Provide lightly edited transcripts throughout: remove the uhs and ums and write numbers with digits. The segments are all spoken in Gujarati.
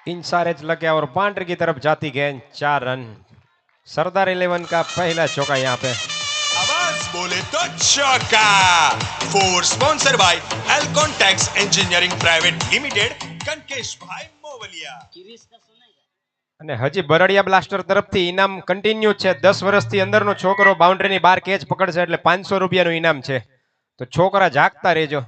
इंसारेज लगे और बाउंड्री की तरफ जाती गेंद 4 रन। सरदार 11 का पहला चौका यहाँ पे। आवाज बोले तो चौका। Four sponsor by Elcon tax engineering private limited Kankesh bhai Movaliya. અને હજી બરડિયા બ્લાસ્ટર તરફથી ઇનામ કન્ટિન્યુ છે। 10 વર્ષથી અંદરનો છોકરો બાઉન્ડ્રીની બહાર કેચ પકડશે એટલે 500 રૂપિયાનું ઇનામ છે, તો છોકરા જાગતા રહેજો।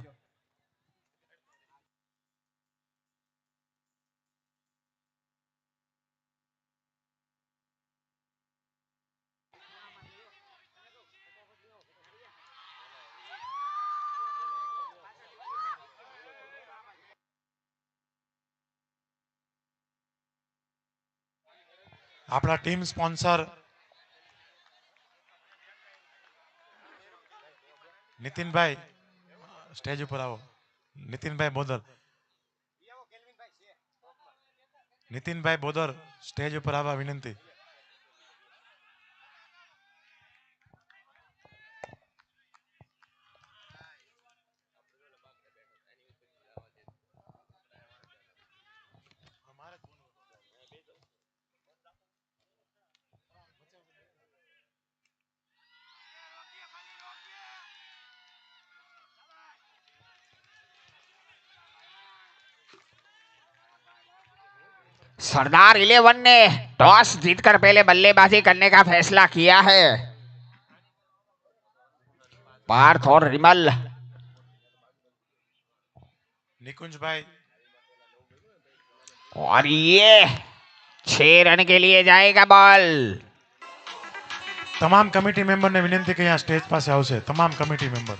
આપણા ટીમ સ્પોન્સર નીતિનભાઈ સ્ટેજ ઉપર આવો। નીતિનભાઈ બોદર, નીતિનભાઈ બોદર સ્ટેજ ઉપર આવવા વિનંતી। सरदार 11 ने टॉस जीतकर पहले बल्लेबाजी करने का फैसला किया है। पार्थ और रिमल। निकुंज भाई और ये 6 रन के लिए जाएगा बॉल। તમામ કમિટી મેમ્બરને વિનંતી કે અહીંયા સ્ટેજ પાસે આવશે। તમામ કમિટી મેમ્બર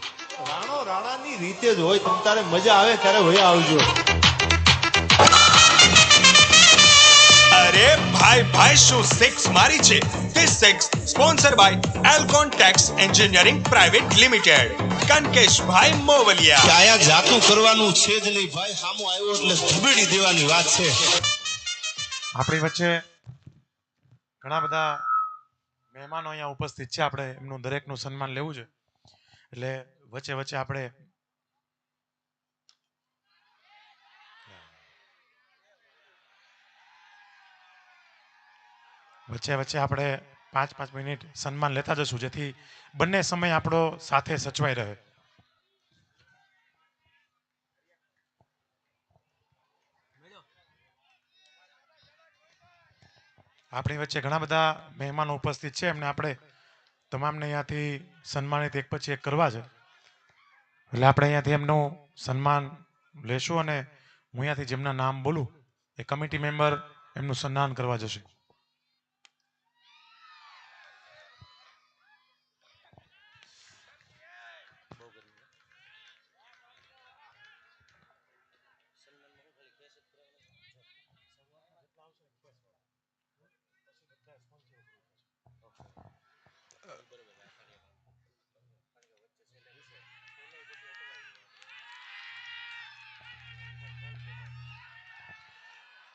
રાણો રાણાની રીતે જ હોય, તમ તારે મજા આવે ત્યારે હોય આવજો। અરે ભાઈ ભાઈ શું સિક્સ મારી છે। This six sponsor by Elcon tax engineering private limited Kankesh bhai Movaliya. આયા જાતું કરવાનું છે જ નહીં ભાઈ, સામો આવ્યો એટલે ધબેડી દેવાની વાત છે। આપણી વચ્ચે ઘણા બધા મહેમાનો અહીંયા ઉપસ્થિત છે। આપણે એમનું દરેકનું સન્માન લેવું છે, એટલે વચ્ચે વચ્ચે આપણે આપણે 5-5 મિનિટ સન્માન લેતા જશું, જેથી બંને સમય આપણો સાથે સચવાઈ રહે। આપણી વચ્ચે ઘણા બધા મહેમાનો ઉપસ્થિત છે, એમને આપણે તમામને અહીંયાથી સન્માનિત એક પછી એક કરવા છે, એટલે આપણે અહીંયાથી એમનું સન્માન લેશું અને હું અહીંયાથી જેમના નામ બોલું એ કમિટી મેમ્બર એમનું સન્માન કરવા જશે।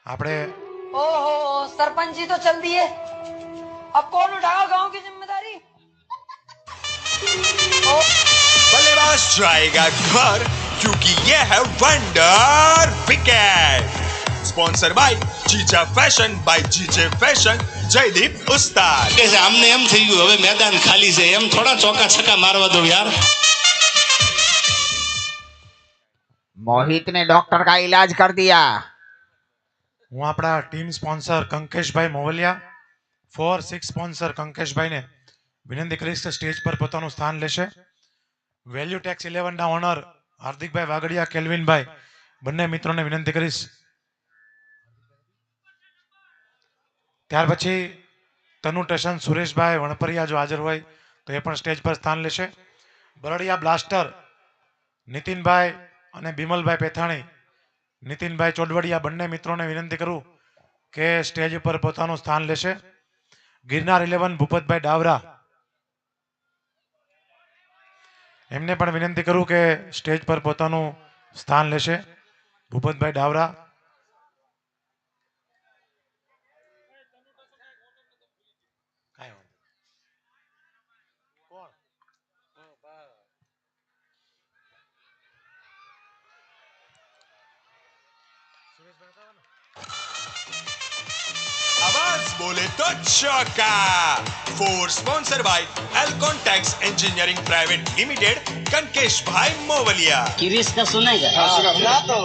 આપણે ओहो सरपंच जी तो चल दिए, अब कौन उठाओ गांव की जिम्मेदारी। बल्लेबाज जाएगा घर क्योंकि ये है wonder wicket. Sponsor by Jija fashion bye जीजे फैशन जयदीप उस्ताद। કે આમને એમ થઈ ગયું હવે મેદાન ખાલી છે, એમ થોડા ચોકા છક્કા મારવા દો યાર। मोहित ने डॉक्टर का इलाज कर दिया। હું આપણા ટીમ સ્પોન્સર કંકેશભાઈ મોવલિયા 4-6 સ્પોન્સર કંકેશભાઈને વિનંતી કરીશ કે સ્ટેજ પર પોતાનું સ્થાન લેશે। વેલ્યુ ટેક્સ 11 ના ઓનર હાર્દિકભાઈ વાગડિયા, કેલ્વિનભાઈ બંને મિત્રોને વિનંતી કરીશ। ત્યાર પછી તનુ ટશન, સુરેશભાઈ વણપરિયા જો હાજર હોય તો એ પણ સ્ટેજ પર સ્થાન લેશે। બરડિયા બ્લાસ્ટર નીતિનભાઈ અને બિમલભાઈ પેથાણી, નીતિનભાઈ ચોડવડિયા બંને મિત્રોને વિનંતી કરું કે સ્ટેજ ઉપર પોતાનું સ્થાન લેશે। ગિરનાર 11 ભૂપતભાઈ ડાવરા, એમને પણ વિનંતી કરું કે સ્ટેજ પર પોતાનું સ્થાન લેશે। ભૂપતભાઈ ડાવરા, बोले तो चौका। Four sponsor by Elcon tax engineering private limited, Kankesh bhai Movaliya. किरिस का सुनेगा? सुना तो।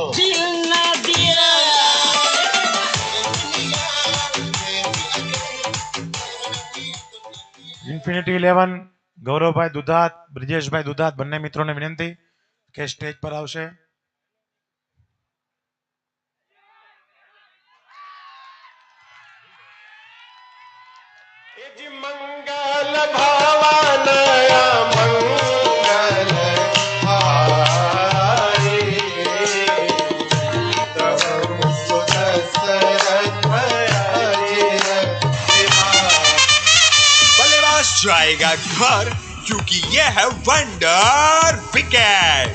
ઇન્ફિનિટી 11 ગૌરવભાઈ દુધાત, બ્રિજેશભાઈ દુધાત બંને મિત્રોને વિનંતી કે સ્ટેજ પર આવશે. बल्लेबाज जाएगा घर क्योंकि ये है wonder wicket.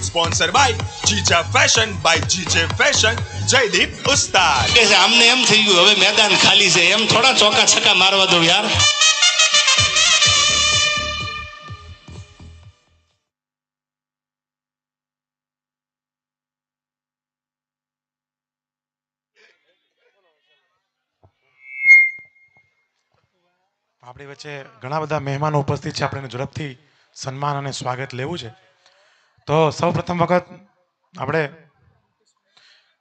Sponsor by Jija fashion bye जीजे फैशन, जयदीप उस्ताद। કે છે આમને એમ થઈ ગયું હવે મેદાન ખાલી છે, એમ થોડા ચોકા છક્કા મારવા દો યાર. આપણી વચ્ચે ઘણા બધા મહેમાનો ઉપસ્થિત છે, આપણે ઝડપથી સન્માન અને સ્વાગત લેવું છે. તો સૌ પ્રથમ વખત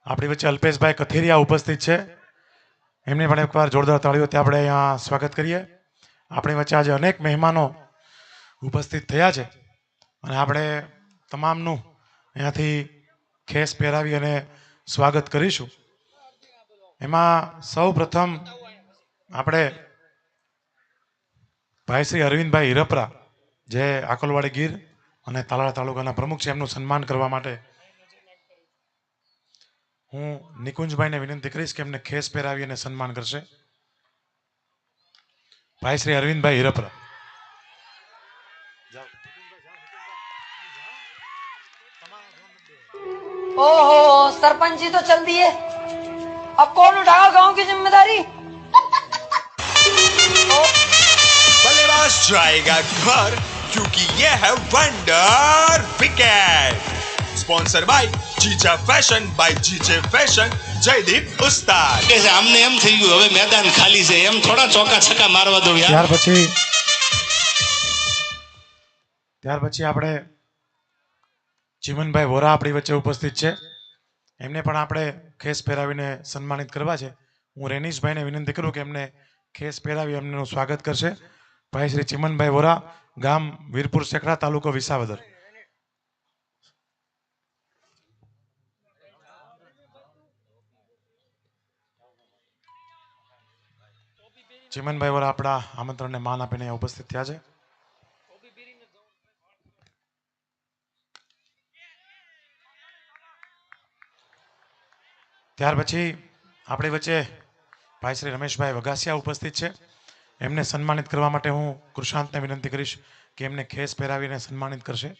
આપણી વચ્ચે અલ્પેશભાઈ કથિરિયા ઉપસ્થિત છે, એમને પણ એકવાર જોરદાર તાળીઓથી આપણે અહીંયા સ્વાગત કરીએ. આપણી વચ્ચે આજે અનેક મહેમાનો ઉપસ્થિત થયા છે અને આપણે તમામનું અહીંયાથી ખેસ પહેરાવી અને સ્વાગત કરીશું. એમાં સૌ પ્રથમ આપણે ભાઈ શ્રી અરવિંદભાઈ હિરપરા, જે આકોલવાડી ગીર અને તાલાળા તાલુકાના પ્રમુખ છે, એમનું સન્માન કરવા માટે હું નિકુંજભાઈને વિનંતી કરીશ કે એમને ખેસ પહેરાવી અને સન્માન કરશે. ભાઈ શ્રી અરવિંદભાઈ હિરપરા. ओहो सरपंच जी तो चल दिए, अब कौन उठाएगा गांव की जिम्मेदारी? बल्लेबाज जाएगा घर क्योंकि ये है wonder wicket. Sponsor by Jija fashion bye जीजे फैशन, जयदीप उस्ताद। કે છે આમને એમ થઈ ગયું હવે મેદાન ખાલી છે, એમ થોડા ચોકા છક્કા મારવા દો યાર. ત્યાર પછી આપણે ચિમનભાઈ વોરા આપણી વચ્ચે ઉપસ્થિત છે, એમને પણ આપણે ખેસ પહેરાવીને સન્માનિત કરવા છે. હું રેનીશભાઈને વિનંતી કરું કે એમને ખેસ પહેરાવી એમનું સ્વાગત કરશે. ભાઈ શ્રી ચિમનભાઈ વોરા, ગામ વીરપુર સેકડા, તાલુકો વિસાવદર. ચિમનભાઈ વોરા આપણા આમંત્રણને માન આપીને અહીંયા ઉપસ્થિત થયા છે. ત્યાર પછી આપણી વચ્ચે ભાઈ શ્રી રમેશભાઈ વઘાસિયા ઉપસ્થિત છે, એમને સન્માનિત કરવા માટે હું કૃષાંતને વિનંતી કરીશ કે એમને ખેસ પહેરાવીને સન્માનિત કરશે.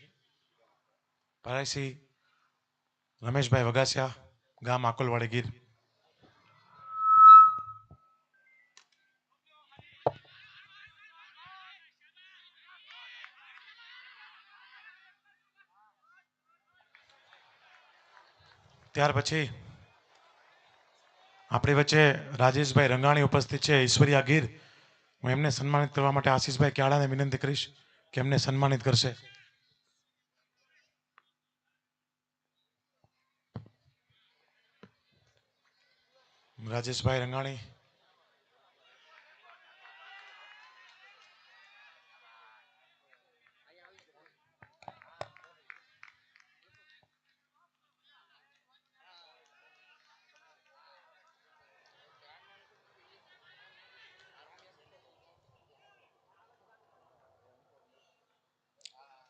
ભાઈ શ્રી રમેશભાઈ વઘાસિયા, ગામ આકોલવાડી ગીર. ત્યાર પછી આપણી વચ્ચે રાજેશભાઈ રંગાણી ઉપસ્થિત છે, ઈશ્વરિયા ગીર. હું એમને સન્માનિત કરવા માટે આશીષભાઈ ક્યાડાને વિનંતી કરીશ કે એમને સન્માનિત કરશે. રાજેશભાઈ રંગાણી.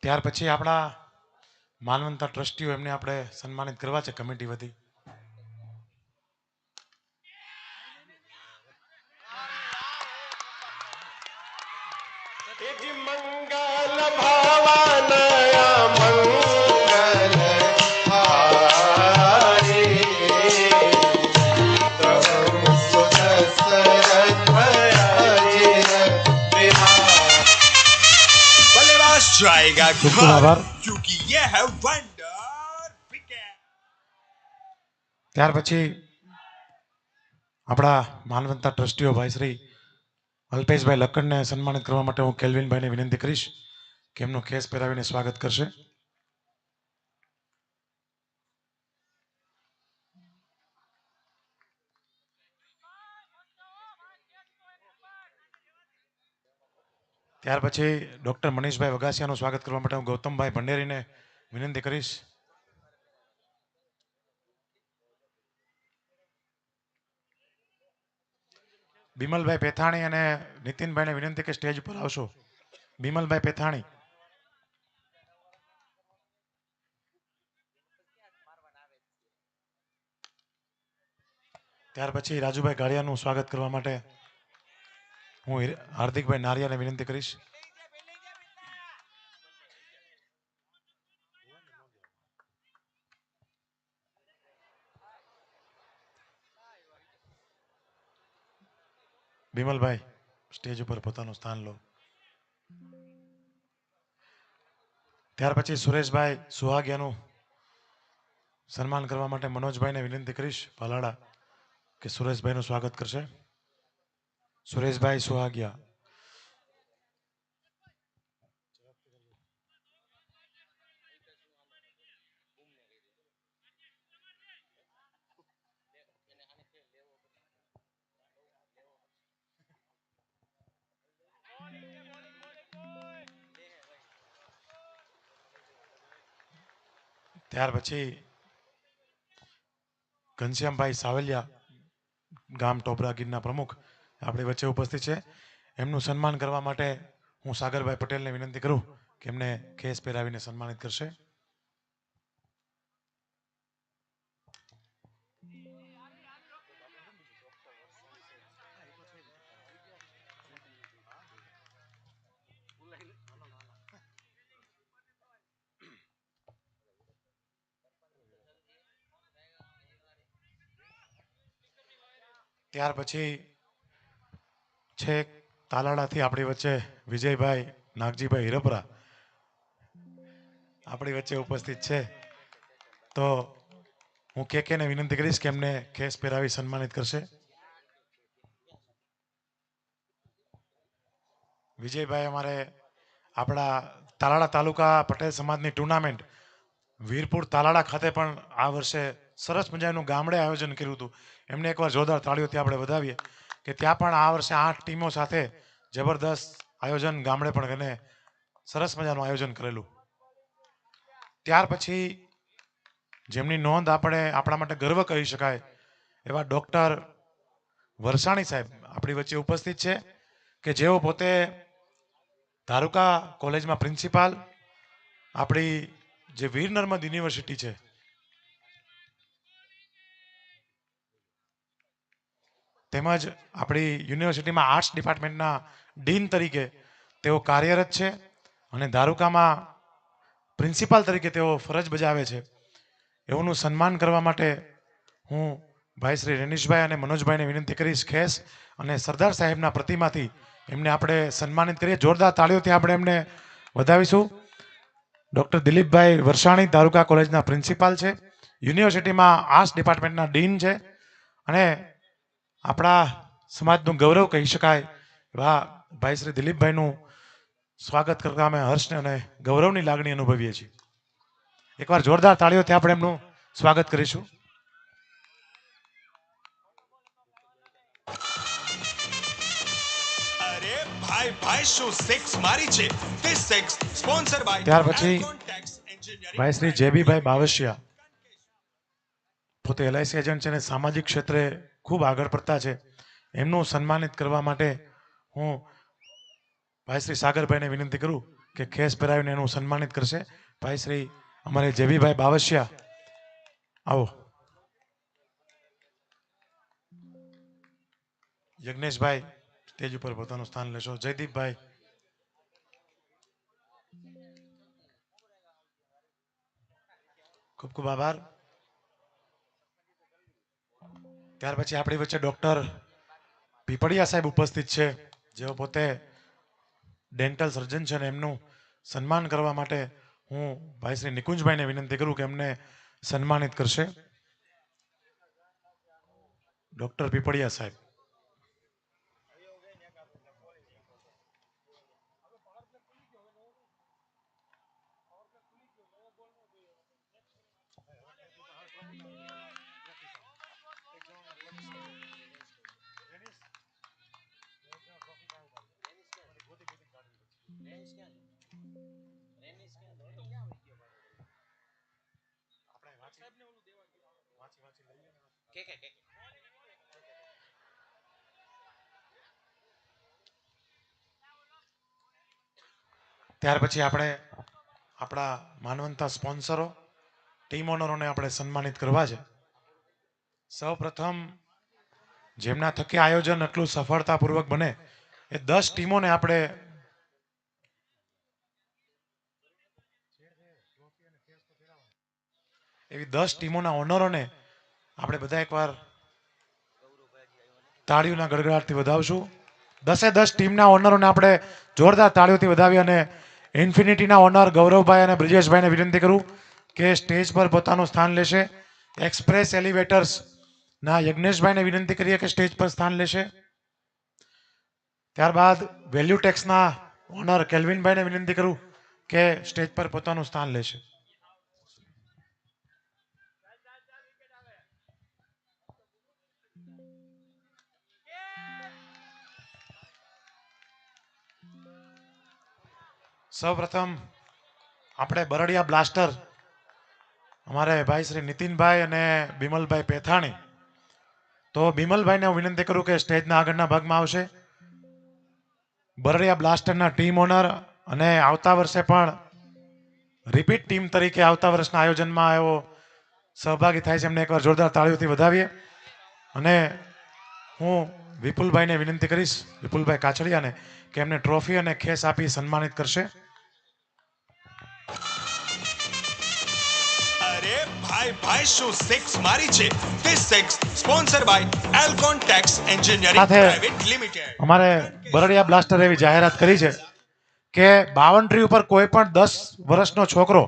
ત્યાર પછી આપણા માનવંતા ટ્રસ્ટીઓ, એમને આપણે સન્માનિત કરવા છે કમિટી વતી. जाएगा ખૂબ આભાર. क्योंकि ये है वंडर विकेट। ત્યાર પછી આપણા માનવંતા ટ્રસ્ટીઓ ભાઈ શ્રી અલ્પેશભાઈ લક્કડને સન્માનિત કરવા માટે હું કેલ્વિનભાઈને વિનંતી કરીશ કે એમનું ખેસ પહેરાવીને સ્વાગત કરશે. ત્યાર પછી ડૉક્ટર મનીષભાઈ વગાસિયાનું સ્વાગત કરવા માટે હું ગૌતમભાઈ ભંડેરીને વિનંતી કરીશ. બિમલભાઈ પેથાણી અને નીતિનભાઈને વિનંતી કે સ્ટેજ ઉપર આવશો. બિમલભાઈ પેથાણી. ત્યાર પછી રાજુભાઈ ગાડિયાનું સ્વાગત કરવા માટે હું હાર્દિકભાઈ નારિયાને વિનંતી કરીશ. બિમલભાઈ સ્ટેજ ઉપર પોતાનું સ્થાન લો. ત્યાર પછી સુરેશભાઈ સુહાગિયાનું સન્માન કરવા માટે મનોજભાઈને વિનંતી કરીશ પાલાડા કે સુરેશભાઈનું સ્વાગત કરશે. સુરેશભાઈ સુહાગિયા. ત્યાર પછી ઘનશ્યામભાઈ સાવલિયા ગામ ટોબરા ગીરના પ્રમુખ આપણી વચ્ચે ઉપસ્થિત છે. એમનું સન્માન કરવા માટે હું સાગરભાઈ પટેલને વિનંતી કરું કે એમને ખેસ પહેરાવીને સન્માનિત કરશે. ત્યાર પછી છેક તાલાળાથી આપણી વચ્ચે વિજયભાઈ નાગજીભાઈ હિરપરા આપણી વચ્ચે ઉપસ્થિત છે. તો હું કેને વિનંતી કરીશ કે એમને ખેસ પહેરાવી સન્માનિત કરશે. વિજયભાઈ અમારે આપણા તાલાળા તાલુકા પટેલ સમાજની ટુર્નામેન્ટ વીરપુર તાલાળા ખાતે પણ આ વર્ષે સરસ મજાનું ગામડે આયોજન કર્યું હતું. એમને એકવાર જોરદાર તાળીઓથી આપણે વધાવીએ કે ત્યાં પણ આ વર્ષે 8 ટીમો સાથે જબરદસ્ત આયોજન ગામડે પણ એને સરસ મજાનું આયોજન કરેલું. ત્યાર પછી જેમની નોંધ આપણા માટે ગર્વ કહી શકાય એવા ડૉક્ટર વરસાણી સાહેબ આપણી વચ્ચે ઉપસ્થિત છે કે જેઓ પોતે ધારુકા કોલેજમાં પ્રિન્સિપાલ, આપણી જે વીર નર્મદ યુનિવર્સિટી છે તેમજ આપણી યુનિવર્સિટીમાં આર્ટ્સ ડિપાર્ટમેન્ટના ડીન તરીકે તેઓ કાર્યરત છે અને ધારુકામાં પ્રિન્સિપાલ તરીકે તેઓ ફરજ બજાવે છે. એઓનું સન્માન કરવા માટે હું ભાઈ શ્રી રેનીશભાઈ અને મનોજભાઈને વિનંતી કરીશ ખેસ અને સરદાર સાહેબના પ્રતિમાથી એમને આપણે સન્માનિત કરીએ. જોરદાર તાળીઓથી આપણે એમને વધાવીશું. ડૉક્ટર દિલીપભાઈ વરસાણી ધારુકા કોલેજના પ્રિન્સિપાલ છે, યુનિવર્સિટીમાં આર્ટ્સ ડિપાર્ટમેન્ટના ડીન છે અને આપણા સમાજનું ગૌરવ કહી શકાય એવા ભાઈ શ્રી દિલીપભાઈનું સ્વાગત કરવા અમે હર્ષ અને ગૌરવની લાગણી અનુભવીએ છીએ. એકવાર જોરદાર તાળીઓથી આપણે એમનું સ્વાગત કરીશું. અરે ભાઈ ભાઈ શું સિક્સ મારી છે. This six sponsored by ત્યાર પછી Alcon Tax Engineering ભાઈ શ્રી જેબીભાઈ બાવસિયા પોતે એલઆઈસી એજન્ટ છે અને સામાજિક ક્ષેત્રે ખૂબ આગળ પડતા છે. એમનું સન્માનિત કરવા માટે હું ભાઈ શ્રી સાગરભાઈને વિનંતી કરું કે ખેસ પહેરાવીને એનું સન્માનિત કરશે. ભાઈ શ્રી અમારે જેબીભાઈ બાવસિયા આવો. યજ્ઞેશભાઈ સ્ટેજ ઉપર પોતાનું સ્થાન લેશો. જયદીપભાઈ. ખૂબ ખૂબ આભાર. ત્યાર પછી આપણી વચ્ચે ડૉક્ટર પીપળિયા સાહેબ ઉપસ્થિત છે જેઓ પોતે ડેન્ટલ સર્જન છે અને એમનું સન્માન કરવા માટે હું ભાઈ શ્રી નિકુંજભાઈને વિનંતી કરું કે એમને સન્માનિત કરશે. ડોક્ટર પીપળિયા સાહેબ. ત્યાર પછી આપણે આપણા માનવંતા સ્પોન્સરો ટીમ ઓનરોને આપણે સન્માનિત કરવા છે. સૌ પ્રથમ જેમના થકી આયોજન એટલું સફળતાપૂર્વક બને એ 10 ટીમોને આપણે એવી 10 ટીમોના ઓનરોને આપણે બધા એકવાર તાળીઓના ગડગડાટથી વધાવશું. 10 ટીમના ઓનરોને આપણે જોરદાર તાળીઓથી વધાવી અને ઇન્ફિનિટીના ઓનર ગૌરવભાઈ અને બ્રિજેશભાઈને વિનંતી કરું કે સ્ટેજ પર પોતાનું સ્થાન લેશે. એક્સપ્રેસ એલિવેટર્સ ના યજ્ઞેશભાઈને વિનંતી કરીએ કે સ્ટેજ પર સ્થાન લેશે. ત્યારબાદ વેલ્યુ ટેક્સના ઓનર કેલ્વિનભાઈને વિનંતી કરું કે સ્ટેજ પર પોતાનું સ્થાન લેશે. સૌપ્રથમ આપણે બરડિયા બ્લાસ્ટર અમારે ભાઈ શ્રી નીતિનભાઈ અને બિમલભાઈ પેથાણી, તો બિમલભાઈને હું વિનંતી કરું કે સ્ટેજના આગળના ભાગમાં આવશે. બરડિયા બ્લાસ્ટરના ટીમ ઓનર અને આવતા વર્ષે પણ રિપીટ ટીમ તરીકે આવતા વર્ષના આયોજનમાં એવો સહભાગી થાય છે, એમને એકવાર જોરદાર તાળીઓથી વધાવીએ. અને હું વિપુલભાઈને વિનંતી કરીશ, વિપુલભાઈ કાછડિયાને, કે એમને ટ્રોફી અને ખેસ આપી સન્માનિત કરશે. અરે ભાઈ ભાઈ શું સિક્સ મારી છે તે six sponsor by Elcon tax Engineering સાથે પ્રાઇવેટ લિમિટેડ. અમારે બરડિયા બ્લાસ્ટર એવી જાહેરાત કરી છે કે બાઉન્ડ્રી ઉપર કોઈ પણ 10 વર્ષનો છોકરો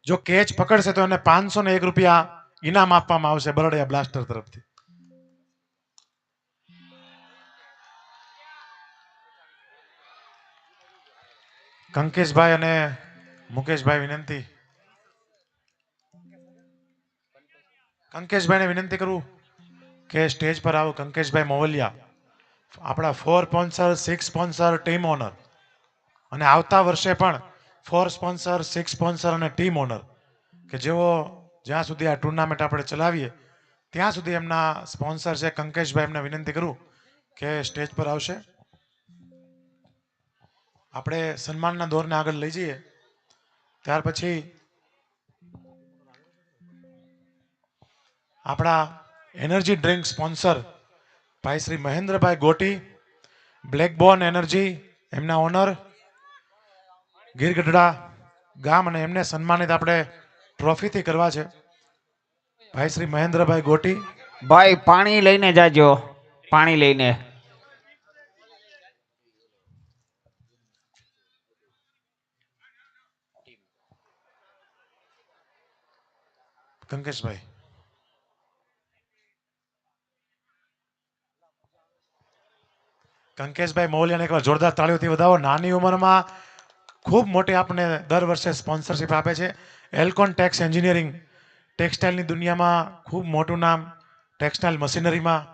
જો કેચ પકડશે તો એને 501 રૂપિયા ઇનામ આપવામાં આવશે બરડિયા બ્લાસ્ટર તરફથી. કંકેશભાઈ અને મુકેશભાઈ વિનંતી, કંકેશભાઈને વિનંતી કરું કે સ્ટેજ પર આવો. કંકેશભાઈ મોવલિયા આપણા 4 સ્પોન્સર 6 સ્પોન્સર ટીમ ઓનર, અને આવતા વર્ષે પણ 4 સ્પોન્સર 6 સ્પોન્સર અને ટીમ ઓનર કે જેઓ જ્યાં સુધી આ ટુર્નામેન્ટ આપણે ચલાવીએ ત્યાં સુધી એમના સ્પોન્સર છે. કંકેશભાઈ એમને વિનંતી કરું કે સ્ટેજ પર આવશે. આપણે સન્માનના દોરને આગળ લઈ જઈએ. ત્યાર પછી આપણા એનર્જી ડ્રિંક સ્પોન્સર ભાઈ શ્રી મહેન્દ્રભાઈ ગોટી, બ્લેકબોર્ન એનર્જી એમના ઓનર, ગીરગઢડા ગામ, અને એમને સન્માનિત આપણે ટ્રોફીથી કરવા છે. ભાઈ શ્રી મહેન્દ્રભાઈ ગોટી. ભાઈ પાણી લઈને જાજો, પાણી લઈને. કંકેશભાઈ. કંકેશભાઈ મોવલિયાને એકવાર જોરદાર તાળીઓથી વધાવો. નાની ઉંમરમાં ખૂબ મોટી આપણે દર વર્ષે સ્પોન્સરશિપ આપે છે. એલ્કોન ટેક્સ એન્જિનિયરિંગ ટેક્સટાઇલની દુનિયામાં ખૂબ મોટું નામ, ટેક્સટાઇલ મશીનરીમાં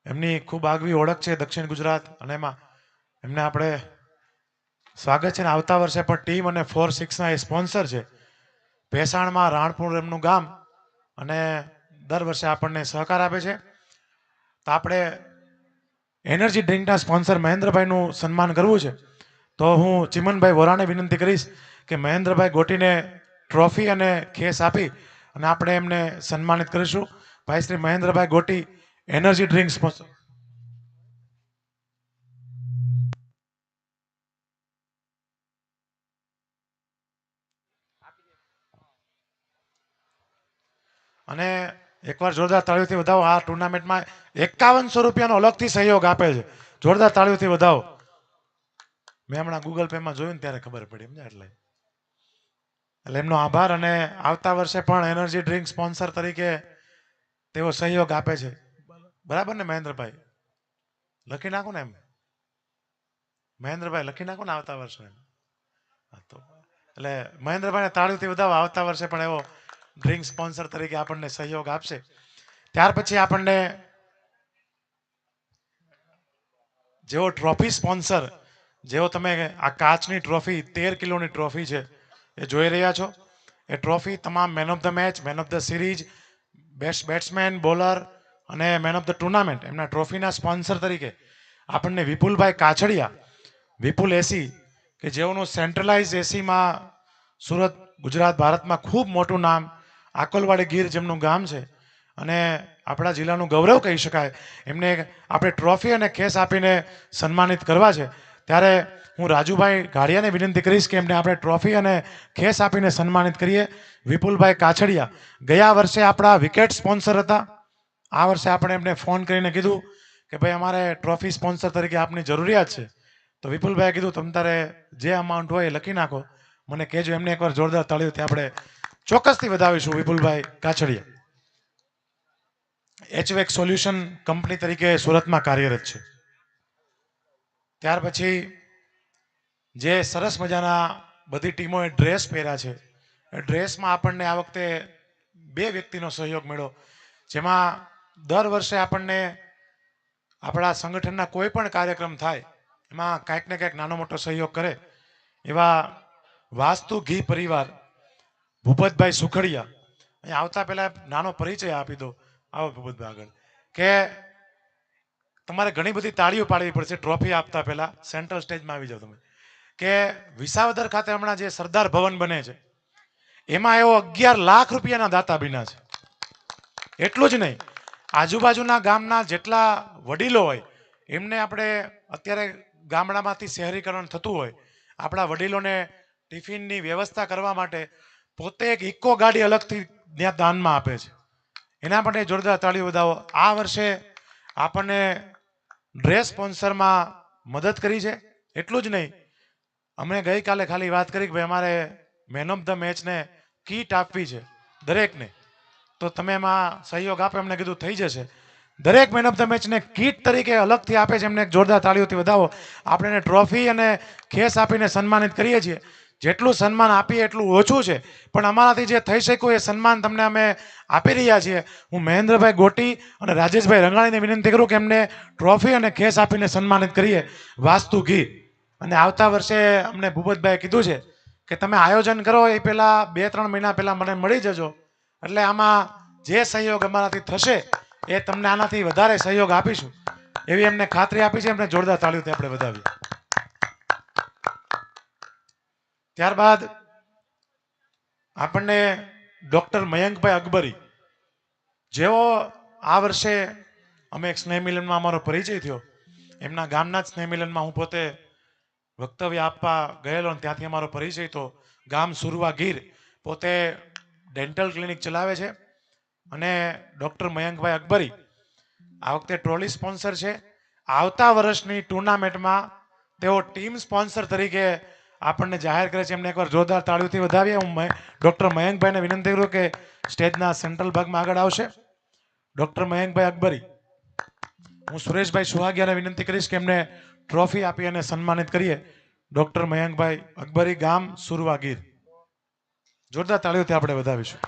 એમની ખૂબ આગવી ઓળખ છે દક્ષિણ ગુજરાત, અને એમાં એમને આપણે સ્વાગત છે. ને આવતા વર્ષે પણ ટીમ અને 4-6ના એ સ્પોન્સર છે. ભેસાણમાં રાણપુર એમનું ગામ, અને દર વર્ષે આપણને સહકાર આપે છે. તો આપણે એનર્જી ડ્રિંકના સ્પોન્સર મહેન્દ્રભાઈનું સન્માન કરવું છે. તો હું ચિમનભાઈ વોરાને વિનંતી કરીશ કે મહેન્દ્રભાઈ ગોટીને ટ્રોફી અને ખેસ આપી અને આપણે એમને સન્માનિત કરીશું. ભાઈ શ્રી મહેન્દ્રભાઈ ગોટી, એનર્જી ડ્રિંક સ્પોન્સર. અને એકવાર જોરદાર તાળીઓથી વધાવો. આ ટુર્નામેન્ટમાં 5100 રૂપિયાનો અલગથી સહયોગ આપે છે. જોરદાર તાળીઓથી વધાવો. મેં હમણાં ગૂગલ પેમાં જોયું ને ત્યારે ખબર પડી, સમજ્યા? એટલે એમનો આભાર. અને આવતા વર્ષે પણ એનર્જી ડ્રિંક સ્પોન્સર તરીકે તેઓ સહયોગ આપે છે. બરાબર ને મહેન્દ્રભાઈ? લખી નાખો ને એમ. મહેન્દ્રભાઈ લખી નાખો ને આવતા વર્ષે. હા તો એટલે મહેન્દ્રભાઈને તાળીઓથી વધાવો, આવતા વર્ષે પણ એવો ડ્રિંક સ્પોન્સર તરીકે આપણને સહયોગ આપશે. ત્યાર પછી આપણને જેવો ટ્રોફી સ્પોન્સર, જેવો તમે આ કાચની ટ્રોફી 13 કિલોની ટ્રોફી છે એ જોઈ રહ્યા છો, એ ટ્રોફી તમામ main of the match, main of the series, best batsman, bowler અને મેન ઓફ ધ ટુર્નામેન્ટ એમના ટ્રોફીના સ્પોન્સર તરીકે આપણને વિપુલભાઈ કાછડિયા, વિપુલ એસી, કે જેઓનું સેન્ટ્રલાઇઝ એસીમાં સુરત, ગુજરાત, ભારતમાં ખૂબ મોટું નામ, આકોલવાડી ગીર જેમનું ગામ છે અને આપણા જિલ્લાનું ગૌરવ કહી શકાય, એમને આપણે ટ્રોફી અને કેસ આપીને સન્માનિત કરવા છે. ત્યારે હું રાજુભાઈ ગાડિયાને વિનંતી કરીશ કે એમને આપણે ટ્રોફી અને ખેસ આપીને સન્માનિત કરીએ. વિપુલભાઈ કાછડિયા ગયા વર્ષે આપણા વિકેટ સ્પોન્સર હતા. આ વર્ષે આપણે એમને ફોન કરીને કીધું કે ભાઈ અમારે ટ્રોફી સ્પોન્સર તરીકે આપની જરૂરિયાત છે. તો વિપુલભાઈએ કીધું તમ તારે જે અમાઉન્ટ હોય એ લખી નાખો, મને કહેજો. એમને એકવાર જોરદાર તાળીઓથી આપણે ચોક્કસથી વધાવીશું વિપુલભાઈ કાછડિયા. એચવેક સોલ્યુશન કંપની તરીકે સુરતમાં કાર્યરત છે. ત્યાર પછી જે સરસ મજાના બધી ટીમોએ ડ્રેસ પહેર્યા છે, એ ડ્રેસમાં આપણને આ વખતે 2 વ્યક્તિનો સહયોગ મળ્યો, જેમાં દર વર્ષે આપણને આપણા સંગઠનના કોઈ પણ કાર્યક્રમ થાય એમાં કાંઈક ને કાંઈક નાનો મોટો સહયોગ કરે એવા વાસ્તુ ઘી પરિવાર, ભૂપતભાઈ સુખડિયા. અહીંયા આવતા પહેલા નાનો પરિચય આપી દો. આવો ભૂપતભાઈ આગળ. કે તમારે ઘણી બધી તાળીઓ પાડવી પડશે ટ્રોફી આપતા પહેલા. સેન્ટ્રલ સ્ટેજમાં આવી જાઓ તમે. કે વિસાવદર ખાતે હમણાં જે સરદાર ભવન બને છે એમાં એવો 11 લાખ રૂપિયાના દાતા બન્યા છે. એટલું જ નહીં, આજુબાજુના ગામના જેટલા વડીલો હોય એમને આપણે અત્યારે ગામડામાંથી શહેરીકરણ થતું હોય, આપણા વડીલોને ટિફિનની વ્યવસ્થા કરવા માટે પોતે એક ઇકો ગાડી અલગથી ત્યાં દાનમાં આપે છે. એના માટે જોરદાર તાળીઓ વધાવો. આ વર્ષે આપણને ડ્રેસ સ્પોન્સરમાં મદદ કરી છે. એટલું જ નહીં, અમે ગઈકાલે ખાલી વાત કરી કે ભાઈ અમારે મેન ઓફ ધ મેચને કીટ આપવી છે દરેકને, તો તમે એમાં સહયોગ આપો. એમને કીધું થઈ જશે. દરેક મેન ઓફ ધ મેચને કીટ તરીકે અલગથી આપે છે. એમને એક જોરદાર તાળીઓથી વધાવો. આપણે એને ટ્રોફી અને ખેસ આપીને સન્માનિત કરીએ છીએ. જેટલું સન્માન આપીએ એટલું ઓછું છે, પણ અમારાથી જે થઈ શક્યું એ સન્માન તમને અમે આપી રહ્યા છીએ. હું મહેન્દ્રભાઈ ગોટી અને રાજેશભાઈ રંગાણીને વિનંતી કરું કે એમને ટ્રોફી અને ખેસ આપીને સન્માનિત કરીએ. વાસ્તુ ઘી. અને આવતા વર્ષે અમને ભૂપતભાઈએ કીધું છે કે તમે આયોજન કરો એ પહેલાં 2-3 મહિના પહેલાં મને મળી જજો, એટલે આમાં જે સહયોગ અમારાથી થશે એ તમને આનાથી વધારે સહયોગ આપીશું એવી એમને ખાતરી આપી છે. એમને જોરદાર તાળીઓથી આપણે વધાવીએ. ત્યારબાદ આપણને ડોક્ટર મયંકભાઈ અકબરી, જેઓ આ વર્ષે અમે એક સ્નેહ મિલનમાં અમારો પરિચય થયો. એમના ગામના જ સ્નેહ મિલનમાં હું પોતે વક્તવ્ય આપવા ગયેલો અને ત્યાંથી અમારો પરિચય તો. ગામ સુરવા ગીર, પોતે ડેન્ટલ ક્લિનિક ચલાવે છે. અને ડૉક્ટર મયંકભાઈ અકબરી આ વખતે ટ્રોલી સ્પોન્સર છે. આવતા વર્ષની ટુર્નામેન્ટમાં તેઓ ટીમ સ્પોન્સર તરીકે આપણને જાહેર કરે છે. એમને એકવાર જોરદાર તાળીઓથી વધાવીએ. હું ડૉક્ટર મયંકભાઈને વિનંતી કરું કે સ્ટેજના સેન્ટ્રલ ભાગમાં આગળ આવશે. ડૉક્ટર મયંકભાઈ અકબરી. હું સુરેશભાઈ સુહાગિયાને વિનંતી કરીશ કે એમને ટ્રોફી આપી અને સન્માનિત કરીએ. ડૉક્ટર મયંકભાઈ અકબરી, ગામ સુરવા ગીર. જોરદાર તાળીઓથી આપણે વધાવીશું.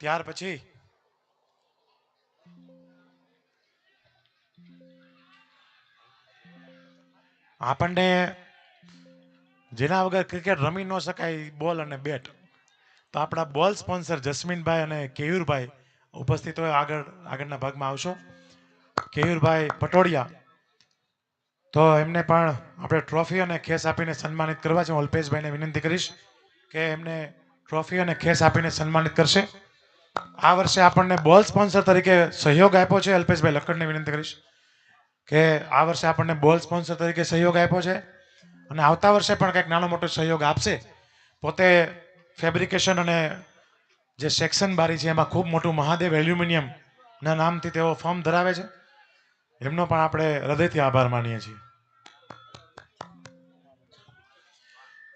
ત્યાર પછી આપણને જેના વગર ક્રિકેટ રમી ન શકાય, બોલ અને બેટ, તો આપણા બોલ સ્પોન્સર જસ્મીનભાઈ અને કેયુરભાઈ ઉપસ્થિત હોય. આગળના ભાગમાં આવશો. કેયુરભાઈ પટોડિયા, તો એમને પણ આપણે ટ્રોફી અને ખેસ આપીને સન્માનિત કરવા છે. હું અલ્પેશભાઈને વિનંતી કરીશ કે એમને ટ્રોફી અને ખેસ આપીને સન્માનિત કરશે. આ વર્ષે આપણને બોલ સ્પોન્સર તરીકે સહયોગ આપ્યો છે. અલ્પેશભાઈ લક્કડને વિનંતી કરીશ કે આ વર્ષે આપણને બોલ સ્પોન્સર તરીકે સહયોગ આપ્યો છે અને આવતા વર્ષે પણ કંઈક નાનો મોટો સહયોગ આપશે. પોતે ફેબ્રિકેશન અને જે સેક્શન બારી છે એમાં ખૂબ મોટું મહાદેવ એલ્યુમિનિયમ ના નામથી તેઓ ફોર્મ ધરાવે છે. એમનો પણ આપણે હૃદયથી આભાર માનીએ છીએ.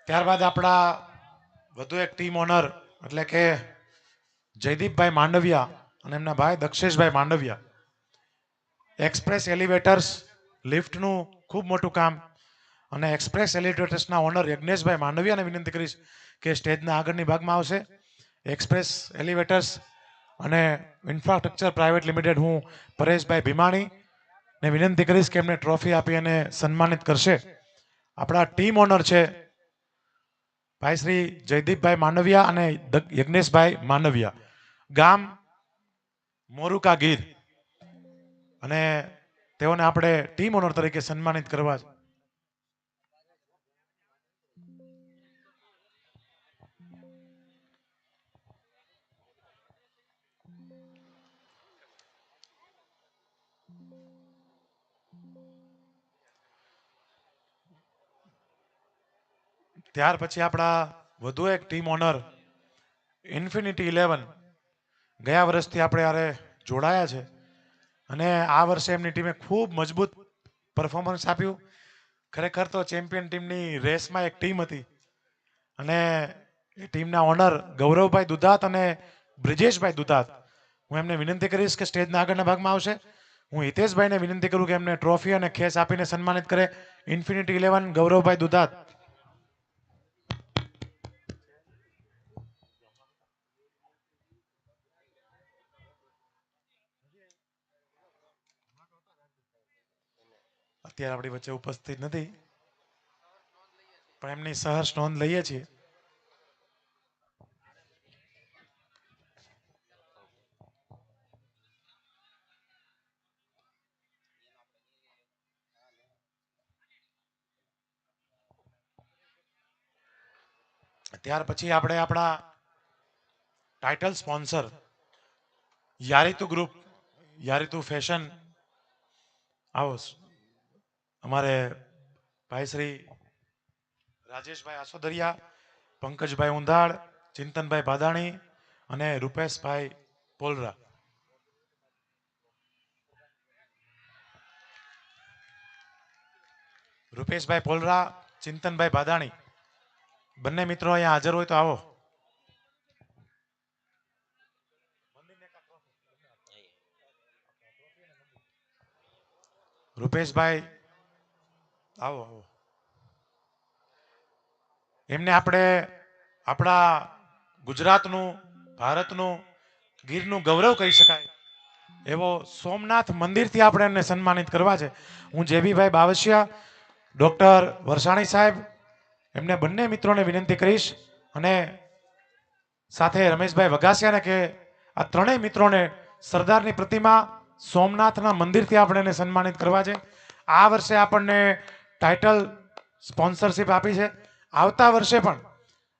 ત્યારબાદ આપણા વધુ એક ટીમ ઓનર એટલે કે જયદીપભાઈ માંડવિયા અને એમના ભાઈ દક્ષેશભાઈ માંડવિયા. એક્સપ્રેસ એલિવેટર્સ લિફ્ટનું ખૂબ મોટું કામ અને એક્સપ્રેસ એલિવેટર્સના ઓનર યજ્ઞેશભાઈ માંડવિયાને વિનંતી કરીશ કે સ્ટેજના આગળની ભાગમાં આવશે. એક્સપ્રેસ એલિવેટર્સ અને ઇન્ફ્રાસ્ટ્રક્ચર પ્રાઇવેટ લિમિટેડ હું પરેશભાઈ ભીમાણી ને વિનંતી કરીશ કે એમને ટ્રોફી આપી અને સન્માનિત કરશે. આપણા ટીમ ઓનર છે ભાઈ શ્રી જયદીપભાઈ માંડવિયા અને યજ્ઞેશભાઈ માંડવિયા, ગામ મોરુકા ગીર, અને તેઓને આપણે ટીમ ઓનર તરીકે સન્માનિત કરવા છે. ત્યાર પછી આપણા વધુ એક ટીમ ઓનર ઇન્ફિનિટી 11 ગયા વર્ષથી આપણે યારે જોડાયા છે અને આ વર્ષે એમની ટીમે ખૂબ મજબૂત પરફોર્મન્સ આપ્યું. ખરેખર તો ચેમ્પિયન ટીમની રેસમાં એક ટીમ હતી અને એ ટીમના ઓનર ગૌરવભાઈ દુધાત અને બ્રિજેશભાઈ દુધાત, હું એમને વિનંતી કરીશ કે સ્ટેજના આગળના ભાગમાં આવશે. હું હિતેશભાઈને વિનંતી કરું કે એમને ટ્રોફી અને ખેસ આપીને સન્માનિત કરે. ઇન્ફિનિટી 11 ગૌરવભાઈ દુધાત. અત્યારે આપણી વચ્ચે ઉપસ્થિત નથી પણ એમની સહર્ષ નોંધ લઈએ છીએ. ત્યાર પછી આપણે આપણા ટાઇટલ સ્પોન્સર યારીતુ ગ્રુપ, યારીતુ ફેશન, આવો અમારે ભાઈ શ્રી રાજેશભાઈ આસોદરિયા, પંકજભાઈ ઉંધાડ, ચિંતનભાઈ ભાદાણી અને રૂપેશભાઈ પોલરા. રૂપેશભાઈ પોલરા, ચિંતનભાઈ ભાદાણી, બંને મિત્રો અહીંયા હાજર હોય તો આવો. રૂપેશભાઈ આવો આવો. એમને આપણે આપણા ગુજરાતનું, ભારતનું, ગીરનું ગૌરવ કહી શકાય એવો સોમનાથ મંદિરથી આપણે એમને સન્માનિત કરવા છે. હું જેબીભાઈ બાવસિયા, ડોક્ટર વરસાણી સાહેબ, એમને બંને મિત્રોને વિનંતી કરીશ અને સાથે રમેશભાઈ વઘાસિયાને કે આ ત્રણેય મિત્રોને સરદારની પ્રતિમા સોમનાથના મંદિરથી આપણે એને સન્માનિત કરવા છે. આ વર્ષે આપણને ટાઇટલ સ્પોન્સરશિપ આપી છે. આવતા વર્ષે પણ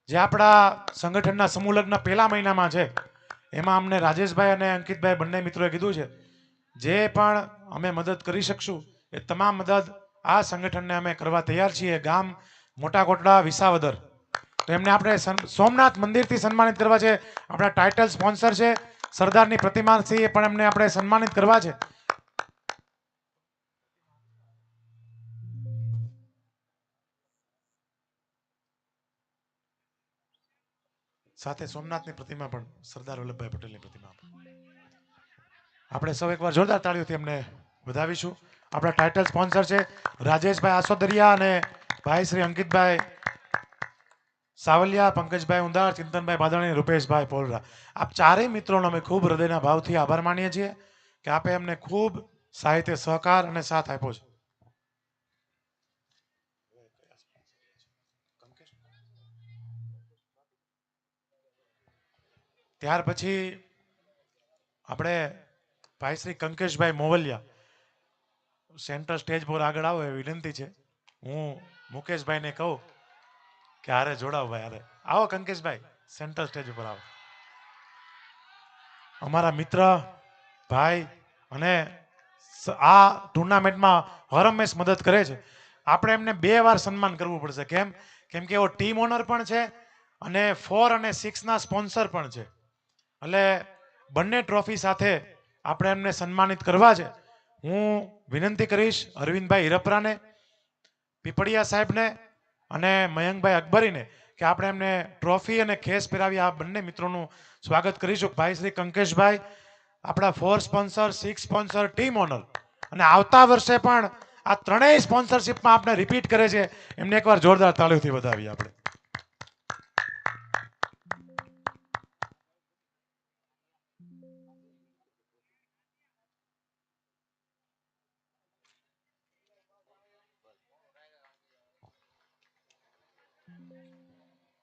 જે આપણા સંગઠનના સમૂહ લગ્ન પહેલા મહિનામાં છે એમાં અમને રાજેશભાઈ અને અંકિતભાઈ બંને મિત્રોએ કીધું છે જે પણ અમે મદદ કરી શકશું એ તમામ મદદ આ સંગઠનને અમે કરવા તૈયાર છીએ. ગામ મોટા કોટડા વિસાવદર, તો એમને આપણે સોમનાથ મંદિરથી સન્માનિત કરવા છે. આપણા ટાઇટલ સ્પોન્સર છે સરદારની પ્રતિમાથી પણ એમને આપણે સન્માનિત કરવા છે. સાથે સોમનાથની પ્રતિમા પણ સરદાર વલ્લભભાઈ પટેલની પ્રતિમા આપણે સૌ એકવાર જોરદાર તાળીઓથી એમને વધાવીશું. આપણા ટાઇટલ સ્પોન્સર છે રાજેશભાઈ આસોદરિયા અને ભાઈ શ્રી અંકિતભાઈ સાવલિયા, પંકજભાઈ ઉંધાર, ચિંતનભાઈ ભાદાણી, રૂપેશભાઈ પોલરા. આપ ચારેય મિત્રોનો અમે ખૂબ હૃદયના ભાવથી આભાર માનીએ છીએ કે આપે એમને ખૂબ સાહિત્ય સહકાર અને સાથ આપ્યો છે. ત્યાર પછી આપણે ભાઈ શ્રી કંકેશભાઈ મોવલિયા સેન્ટર સ્ટેજ પર આગળ આવો એ વિનંતી છે. હું મુકેશભાઈને કહું કે હારે જોડાવો ભાઈ, હારે આવો કંકેશભાઈ, સેન્ટર સ્ટેજ ઉપર આવો. અમારા મિત્ર ભાઈ અને આ ટુર્નામેન્ટમાં હરહંમેશ મદદ કરે છે. આપણે એમને 2 વાર સન્માન કરવું પડશે. કેમ કે એવો ટીમ ઓનર પણ છે અને 4 અને 6 ના સ્પોન્સર પણ છે. એટલે બંને ટ્રોફી સાથે આપણે એમને સન્માનિત કરવા છે. હું વિનંતી કરીશ અરવિંદભાઈ હિરપરાને, પીપળિયા સાહેબને અને મયંકભાઈ અકબરીને કે આપણે એમને ટ્રોફી અને ખેસ પહેરાવી આ બંને મિત્રોનું સ્વાગત કરીશું. ભાઈ શ્રી કંકેશભાઈ આપણા 4 સ્પોન્સર, 6 સ્પોન્સર, ટીમ ઓનર અને આવતા વર્ષે પણ આ ત્રણેય સ્પોન્સરશિપમાં આપણે રિપીટ કરે છે. એમને એકવાર જોરદાર તાળીઓથી વધાવીએ આપણે.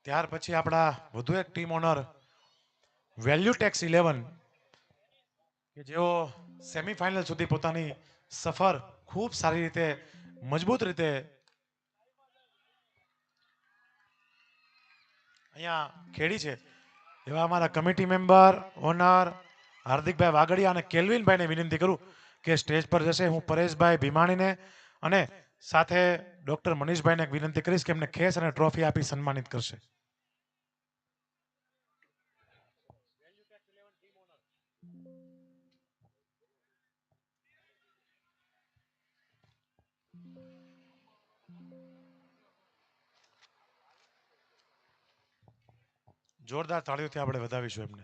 ત્યાર પછી આપણા વધુ એક ટીમ ઓનર વેલ્યુટેક્સ 11 કે જેઓ સેમીફાઇનલ સુધી પોતાની સફર ખૂબ સારી રીતે મજબૂત રીતે અહીંયા ખેડી છે. એવા અમારા કમિટી મેમ્બર, ઓનર હાર્દિકભાઈ વાગડિયા અને કેલ્વિનભાઈને વિનંતી કરું કે સ્ટેજ પર જશે. હું પરેશભાઈ ભીમાણીને અને સાથે ડોક્ટર મનીષભાઈને વિનંતી કરીશ કે એમને ખેસ અને ટ્રોફી આપી સન્માનિત કરશે. જોરદાર તાળીઓથી આપણે વધાવીશું એમને.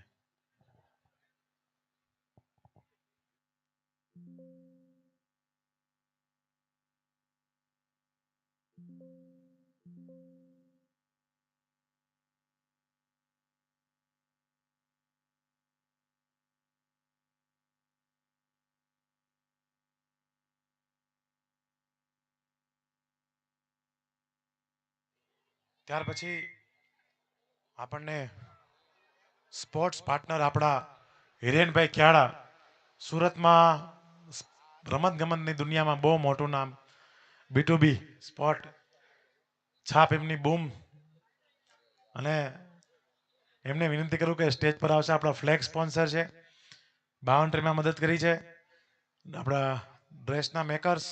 ત્યાર પછી આપણને સ્પોર્ટ્સ પાર્ટનર આપણા હિરેનભાઈ ક્યાડા, સુરતમાં રમત ગમતની દુનિયામાં બહુ મોટું નામ, B2B સ્પોર્ટ છાપ એમની બૂમ, અને એમને વિનંતી કરું કે સ્ટેજ પર આવશે. આપણા ફ્લેગ સ્પોન્સર છે, બાઉન્ડ્રીમાં મદદ કરી છે આપણા ડ્રેસના મેકર્સ,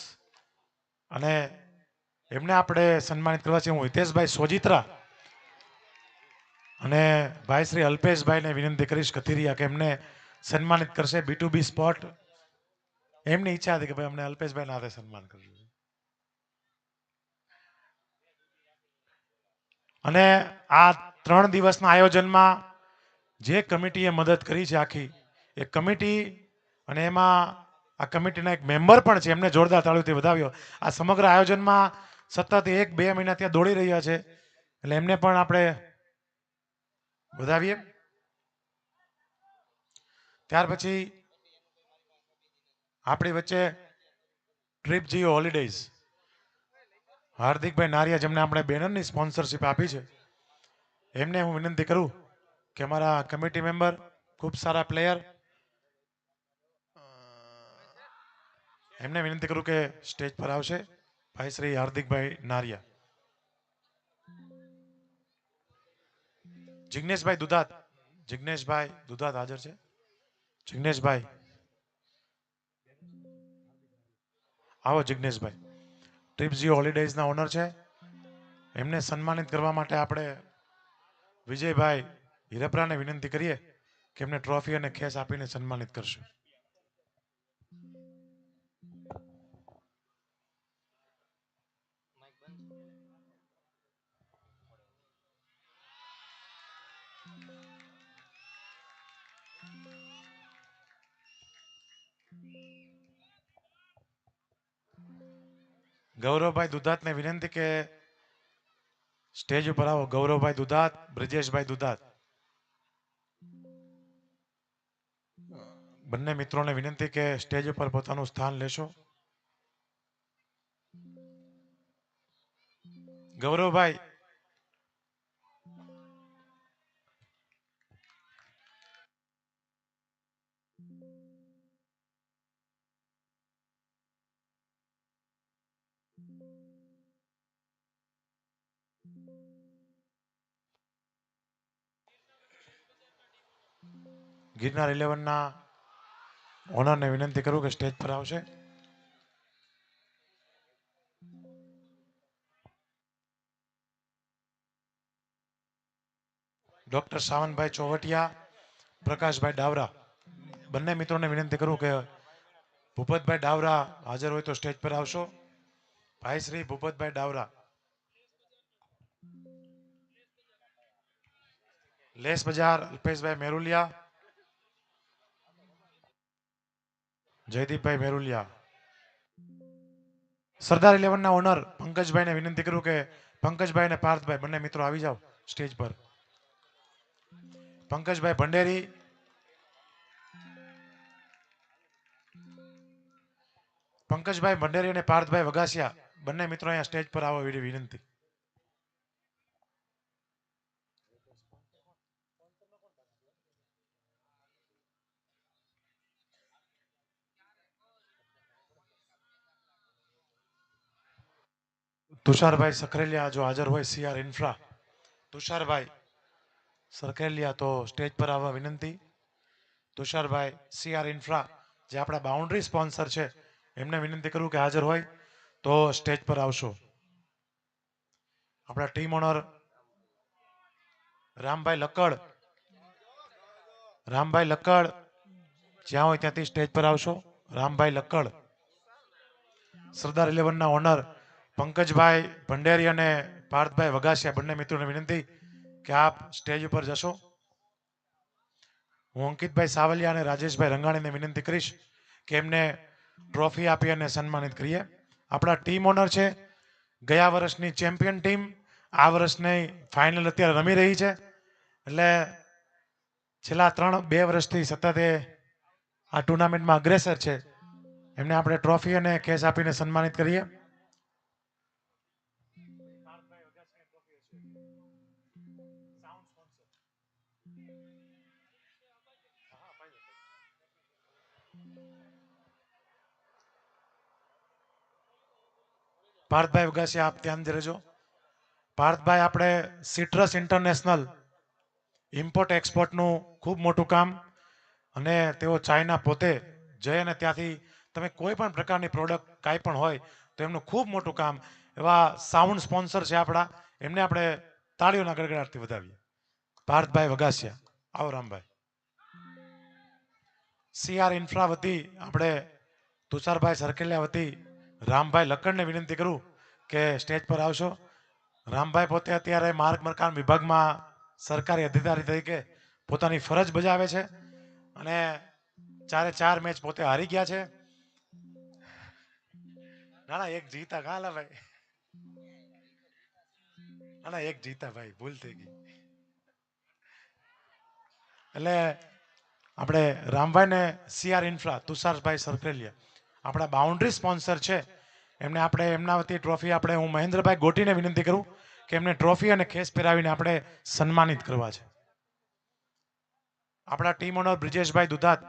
અને એમને આપણે સન્માનિત કરવા છે. હું હિતેશભાઈ સોજિત્રા અને ભાઈ શ્રી અલ્પેશભાઈને વિનંતી કરીશ કથિરિયા કે એમને સન્માનિત કરશે. B2B સ્પોર્ટ એમની ઈચ્છા હતી કે ભાઈ અમને અલ્પેશભાઈ હાથે સન્માન કરવું. અને આ 3 દિવસના આયોજનમાં જે કમિટીએ મદદ કરી છે આખી એ કમિટી, અને એમાં આ કમિટીના એક મેમ્બર પણ છે, એમને જોરદાર તાળીઓથી વધાવ્યો. આ સમગ્ર આયોજનમાં સતત 1-2 મહિના ત્યાં દોડી રહ્યા છે, એટલે એમને પણ આપણે વધાવીએ. ત્યાર પછી આપણી વચ્ચે ટ્રીપ જીઓ હોલિડેઝ હાર્દિકભાઈ નારિયા, જેમને આપણે બેનરની સ્પોન્સરશિપ આપી છે, એમને હું વિનંતી કરું કે અમારા કમિટી મેમ્બર, ખૂબ સારા પ્લેયર, એમને વિનંતી કરું કે સ્ટેજ પર આવશે. ભાઈ શ્રી હાર્દિકભાઈ નારિયા. જિગ્નેશભાઈ દુધાત, જિગ્નેશભાઈ દુધાત હાજર છે. જિગ્નેશભાઈ આવો. જિગ્નેશભાઈ ટ્રીપજી હોલિડેઝના ઓનર છે. એમને સન્માનિત કરવા માટે આપણે વિજયભાઈ હિરપરાને વિનંતી કરીએ કે એમને ટ્રોફી અને ખેસ આપીને સન્માનિત કરશે. ગૌરવભાઈ દુધાતને વિનંતી કે સ્ટેજ ઉપર આવો. ગૌરવભાઈ દુધાત, બ્રિજેશભાઈ દુધાત, બંને મિત્રોને વિનંતી કે સ્ટેજ ઉપર પોતાનું સ્થાન લેશો. ગૌરવભાઈ ગિરનાર 11 ના ઓનરને વિનંતી કરું કે સ્ટેજ પર આવશે. ડોક્ટર સાવનભાઈ ચોવટિયા, પ્રકાશભાઈ ડાવરા, બંને મિત્રોને વિનંતી કરું કે ભૂપતભાઈ ડાવરા હાજર હોય તો સ્ટેજ પર આવશો. ભાઈ શ્રી ભૂપતભાઈ ડાવરા. લેસ બજાર અલ્પેશભાઈ મેરુલિયા. જયદીપભાઈ મેરુલિયા. સરદાર 11 ના ઓનર પંકજભાઈને વિનંતી કરું કે પંકજભાઈ અને પાર્થભાઈ બંને મિત્રો આવી જાઓ સ્ટેજ પર. પંકજભાઈ ભંડેરી, પંકજભાઈ ભંડેરી અને પાર્થભાઈ વગાસિયા બંને મિત્રો અહીંયા સ્ટેજ પર આવો એવી વિનંતી. તુષારભાઈ સખરેલિયા જો હાજર હોય સીઆર ઇન્ફ્રા. તુષારભાઈ સરખેલિયા તો સ્ટેજ પર આવવા વિનંતી. તુષારભાઈ સીઆર ઇન્ફ્રા જે આપણા બાઉન્ડ્રી સ્પોન્સર છે એમને વિનંતી કરું કે હાજર હોય તો સ્ટેજ પર આવશો. આપણા ટીમ ઓનર રામભાઈ લક્કડ. રામભાઈ લક્કડ જ્યાં હોય ત્યાંથી સ્ટેજ પર આવશો. રામભાઈ લક્કડ. સરદાર 11 ના ઓનર પંકજભાઈ ભંડેરી અને પાર્થભાઈ વગાસિયા બંને મિત્રોને વિનંતી કે આપ સ્ટેજ ઉપર જશો. હું અંકિતભાઈ સાવલિયા અને રાજેશભાઈ રંગાણીને વિનંતી કરીશ કે એમને ટ્રોફી આપી અને સન્માનિત કરીએ. આપણા ટીમ ઓનર છે ગયા વર્ષની ચેમ્પિયન ટીમ આ વર્ષની ફાઇનલ અત્યારે રમી રહી છે. એટલે છેલ્લા 2 વર્ષથી સતત એ આ ટુર્નામેન્ટમાં અગ્રેસર છે. એમને આપણે ટ્રોફી અને કેસ આપીને સન્માનિત કરીએ. પાર્થભાઈ વગાસિયા આપ ધ્યાન રહેજો. પાર્થભાઈ આપણે સિટ્રસ ઇન્ટરનેશનલ ઇમ્પોર્ટ એક્સપોર્ટનું ખૂબ મોટું કામ અને તેઓ ચાઇના પોતે જઈ અને ત્યાંથી તમે કોઈ પણ પ્રકારની પ્રોડક્ટ કાંઈ પણ હોય તો એમનું ખૂબ મોટું કામ. એવા સાઉન્ડ સ્પોન્સર છે આપણા, એમને આપણે તાળીઓના ગડગડાટથી વધાવીએ. પાર્થભાઈ વગાસિયા. આવો રામભાઈ. સીઆર ઇન્ફ્રા વતી આપણે તુષારભાઈ સરખેલિયા વતી રામભાઈ લક્કડને વિનંતી કરું કે સ્ટેજ પર આવશો. રામભાઈ પોતે અત્યારે માર્ગ મકાન વિભાગમાં સરકારી અધિકારી તરીકે પોતાની ફરજ બજાવે છે અને 4 મેચ પોતે હારી ગયા છે. ના એક જીતા કાલા ભાઈ. ના એક જીતા ભાઈ, ભૂલ થઈ ગઈ. એટલે આપણે રામભાઈ ને સીઆર ઇન્ફ્રા તુષારભાઈ સરખેલિયા આપણા બાઉન્ડ્રી સ્પોન્સર છે એમને આપણે એમના વતી ટ્રોફી આપણે હું મહેન્દ્રભાઈ ગોટીને વિનંતી કરું કે એમને ટ્રોફી અને ખેસ પહેરાવીને આપણે સન્માનિત કરવા છે. આપણા ટીમ ઓનર બ્રિજેશભાઈ દુધાત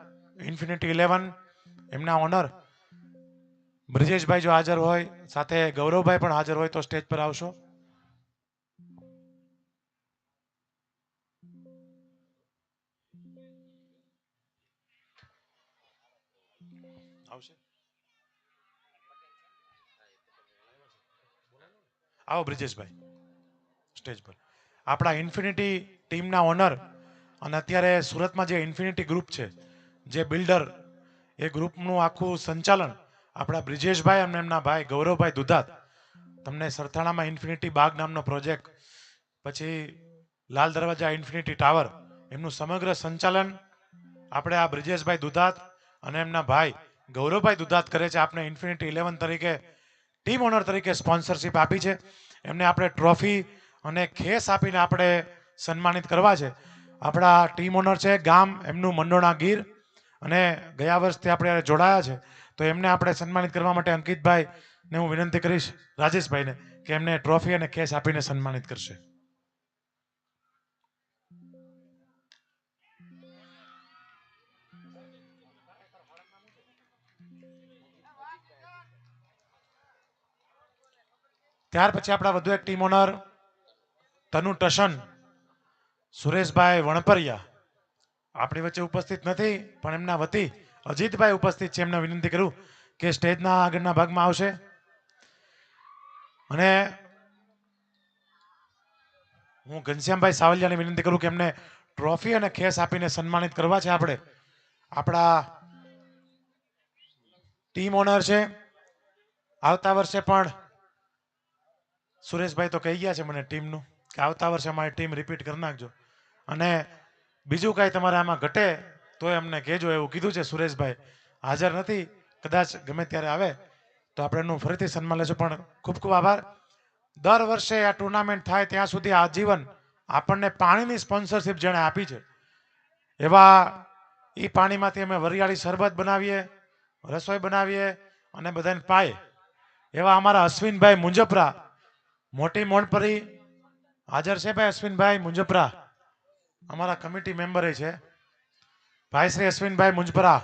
ઇન્ફિનિટી 11 એમના ઓનર બ્રિજેશભાઈ જો હાજર હોય સાથે ગૌરવભાઈ પણ હાજર હોય તો સ્ટેજ પર આવશો. આવશે. આવો બ્રિજેશભાઈ સ્ટેજ પર. આપણા ઇન્ફિનિટી ટીમના ઓનર અને અત્યારે સુરતમાં જે ઇન્ફિનિટી ગ્રુપ છે જે બિલ્ડર એ ગ્રુપનું આખું સંચાલન આપણા બ્રિજેશભાઈ અને એમના ભાઈ ગૌરવભાઈ દુધાત. તમને સરથાણામાં ઇન્ફિનિટી બાગ નામનો પ્રોજેક્ટ, પછી લાલ દરવાજા ઇન્ફિનિટી ટાવર, એમનું સમગ્ર સંચાલન આપણે આ બ્રિજેશભાઈ દુધાત અને એમના ભાઈ ગૌરવભાઈ દુધાત કરે છે. આપણે ઇન્ફિનિટી 11 તરીકે ટીમ ઓનર તરીકે સ્પોન્સરશિપ આપી છે. એમને આપણે ટ્રોફી અને ખેસ આપીને આપણે સન્માનિત કરવા છે. આપણા ટીમ ઓનર છે ગામ એમનું મંડોણા ગીર અને ગયા વર્ષથી આપણે જોડાયા છે તો એમને આપણે સન્માનિત કરવા માટે અંકિતભાઈ ને હું વિનંતી કરીશ રાજેશભાઈને કે એમને ટ્રોફી અને કેસ આપીને સન્માનિત કરશે. ત્યાર પછી આપણા વધુ એક ટીમ ઓનર તનુ ટશન સુરેશભાઈ વણપરિયા આપણી વચ્ચે ઉપસ્થિત નથી પણ એમના વતી અજીતભાઈ ઉપસ્થિત છે. એમને વિનંતી કરું કે સ્ટેજના આગળના ભાગમાં આવશે અને હું ઘનશ્યામભાઈ સાવલિયાને વિનંતી કરું કે એમને ટ્રોફી અને ખેસ આપીને સન્માનિત કરવા છે. આપણે આપણા ટીમ ઓનર છે. આવતા વર્ષે પણ સુરેશભાઈ તો કહી ગયા છે મને ટીમનું કે આવતા વર્ષે અમારી ટીમ રિપીટ કરી નાખજો. અને બીજું કાંઈ તમારે આમાં ઘટે તો અમને કહેજો એવું કીધું છે સુરેશભાઈ. હાજર નથી, કદાચ ગમે ત્યારે આવે તો આપણે એનું ફરીથી સન્માન લેશું. પણ ખૂબ ખૂબ આભાર. દર વર્ષે આ ટુર્નામેન્ટ થાય ત્યાં સુધી આજીવન આપણને પાણીની સ્પોન્સરશિપ જેણે આપી છે એવા એ પાણીમાંથી અમે વરિયાળી શરબત બનાવીએ, રસોઈ બનાવીએ અને બધાને પાય એવા અમારા અશ્વિનભાઈ મુંજપરા, મોટી મોણપરી હાજર છે ભાઈ. અશ્વિનભાઈ મુંજપરા અમારા કમિટી મેમ્બર છે. ભાઈ શ્રી અશ્વિનભાઈ મુંજપરા.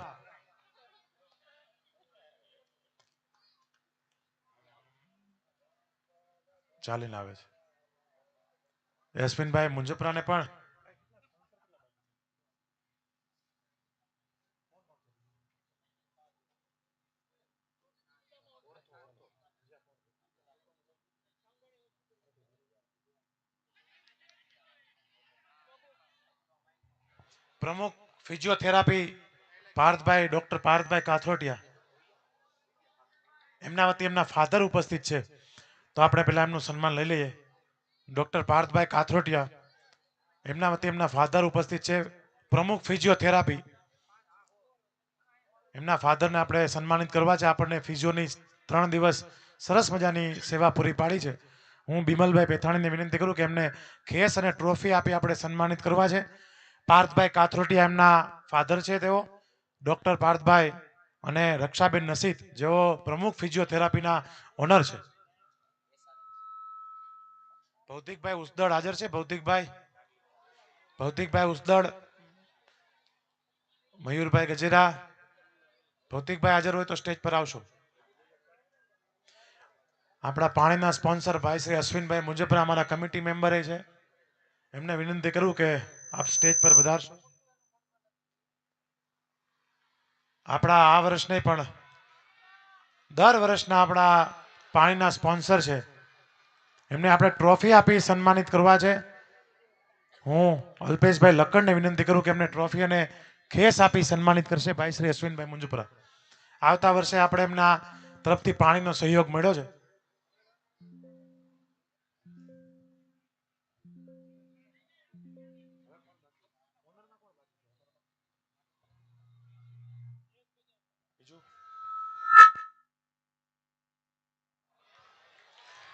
ચાલીને આવે છે અશ્વિનભાઈ મુંજપરાને પણ પ્રમુખ ફિઝિયોથેરાપી પાર્થભાઈ, ડોક્ટર પાર્થભાઈ કાથરોટિયા, એમના વતી એમના ફાધર ઉપસ્થિત છે તો આપણે પહેલા એમનું સન્માન લઈ લઈએ. ડોક્ટર પાર્થભાઈ કાથરોટિયા, એમના વતી એમના ફાધર ઉપસ્થિત છે. પ્રમુખ ફિઝિયોથેરાપી, એમના ફાધરને આપણે સન્માનિત કરવા છે. આપણને ફિઝિયોની 3 દિવસ સરસ મજાની સેવા પૂરી પાડી છે. હું બિમલભાઈ પેથાણીને વિનંતી કરું કે એમને ખેસ અને ટ્રોફી આપી આપણે સન્માનિત કરવા છે. પાર્થભાઈ કાથરોટિયા એમના ફાધર છે. તેઓ ડોક્ટર પાર્થભાઈ અને રક્ષાબેન નસીદ જેઓ પ્રમુખ ફિઝિયોથેરાપીના ઓનર છે. ભૌતિકભાઈ ઉસદડ હાજર છે. ભૌતિકભાઈ ઉસદડ, મયુરભાઈ ગજેરા. ભૌતિકભાઈ હાજર હોય તો સ્ટેજ પર આવશો. આપણા પાણીના સ્પોન્સર ભાઈ શ્રી અશ્વિનભાઈ મુંજપરા અમારા કમિટી મેમ્બર છે. એમને વિનંતી કરું કે આપ સ્ટેજ પર વધારશો. આપણા આ વર્ષ નહીં પણ દર વર્ષના આપણા પાણીના સ્પોન્સર છે એમને આપણે ટ્રોફી આપી સન્માનિત કરવા છે. હું અલ્પેશભાઈ લક્કડને વિનંતી કરું કે એમને ટ્રોફી અને ખેસ આપી સન્માનિત કરશે ભાઈ શ્રી અશ્વિનભાઈ મુંજપરા. આવતા વર્ષે આપણે એમના તરફથી પાણીનો સહયોગ મળ્યો છે.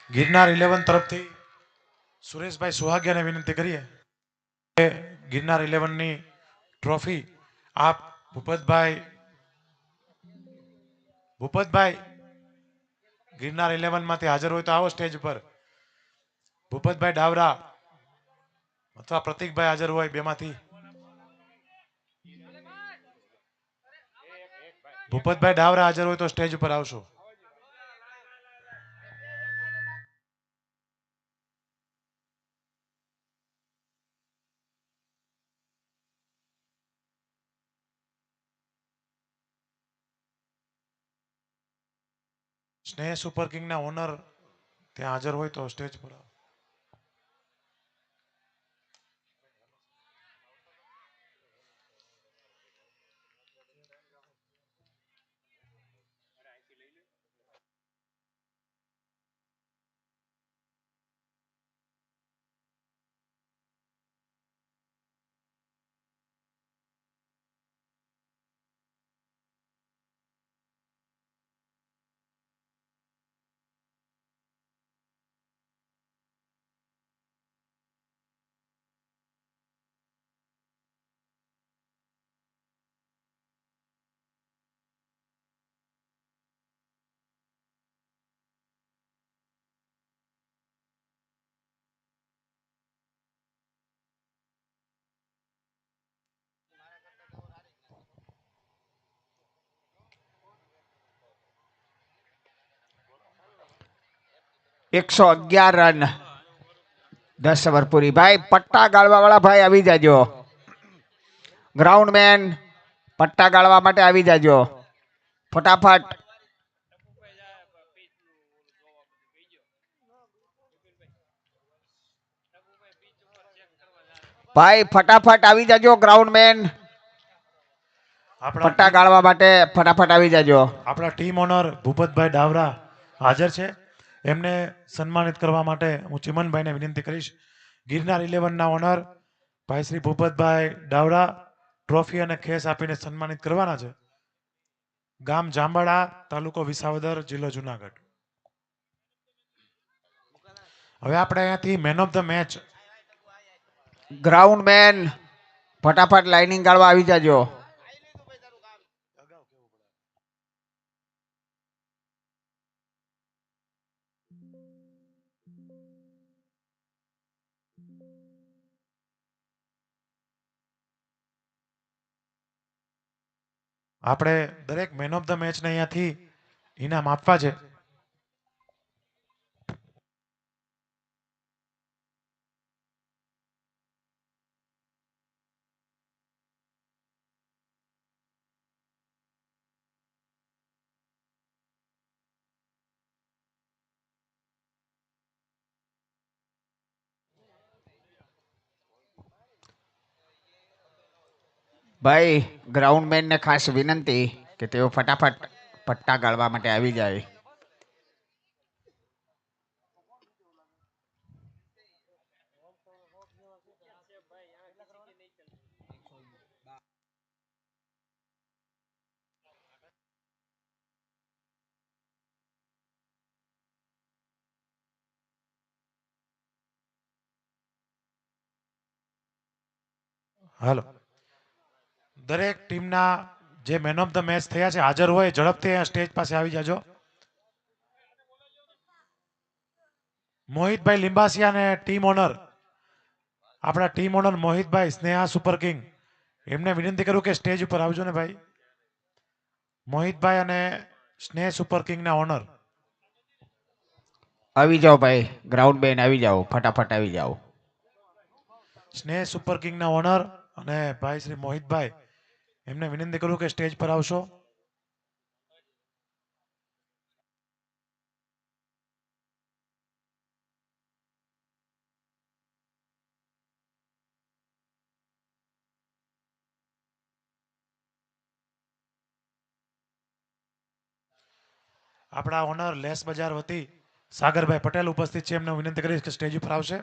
ગિરનાર 11 તરફથી સુરેશભાઈ સુહાગિયાને વિનંતી કરીએ કે ગિરનાર 11 ની ટ્રોફી આપ ભૂપતભાઈ ગિરનાર 11 માંથી હાજર હોય તો આવો સ્ટેજ પર. ભૂપતભાઈ ડાવરા અથવા પ્રતિકભાઈ હાજર હોય બેમાંથી. ભૂપતભાઈ ડાવરા હાજર હોય તો સ્ટેજ ઉપર આવશો. સ્નેહ સુપર કિંગના ઓનર ત્યાં હાજર હોય તો સ્ટેજ પર આવો. એકસો 11 રન 10 ઓવર પૂરી. ભાઈ પટ્ટા ગાળવા વાળા ભાઈ આવી જાજો. ગ્રાઉન્ડમેન પટ્ટા ગાળવા માટે આવી જાજો ફટાફટ. ભાઈ ફટાફટ આવી જાજો ગ્રાઉન્ડમેન. આપણા પટ્ટા ગાળવા માટે ફટાફટ આવી જાજો. આપણા ટીમ ઓનર ભૂપતભાઈ ડાવરા હાજર છે. એમને સન્માનિત કરવા માટે હું ચિમનભાઈને વિનંતી કરીશ. ગિરનાર 11ના ઓનર ભાઈ શ્રી ભૂપતભાઈ ડાવરા ટ્રોફી અને ખેસ આપીને સન્માનિત કરવાના છે. ગામ જાંબાળા, તાલુકો વિસાવદર, જિલ્લો જુનાગઢ. હવે આપણે અહીંયાથી man of the match ground man ફટાફટ લાઇનિંગ ગાળવા આવી જાજો. આપણે દરેક મેન ઓફ ધ મેચને અહીંયાથી ઇનામ આપવા છે. ભાઈ ગ્રાઉન્ડ મેનને ખાસ વિનંતી કે તેઓ ફટાફટ પટ્ટા ગાળવા માટે આવી જાય. હાલો, દરેક ટીમના જે મેન ઓફ ધ મેચ થયા છે હાજર હોય ઝડપથી અહીંયા સ્ટેજ પાસે આવી જાજો. મોહિતભાઈ લિંબાસિયા અને ટીમ ઓનર આપણા team honour મોહિતભાઈ Sneha super king એમને વિનંતી કરું કે સ્ટેજ ઉપર આવજો ને ભાઈ. મોહિતભાઈ અને સ્નેહ સુપર કિંગના ઓનર આવી જાઓ ભાઈ, ગ્રાઉન્ડ મેન આવી જાઓ, ફટાફટ આવી જાઓ. સ્નેહ સુપર કિંગના ઓનર અને ભાઈ શ્રી મોહિતભાઈ એમને વિનંતી કરું કે સ્ટેજ પર આવશો. આપણા ઓનર લેસ બજાર વતી સાગરભાઈ પટેલ ઉપસ્થિત છે. એમને વિનંતી કરીશ કે સ્ટેજ ઉપર આવશે.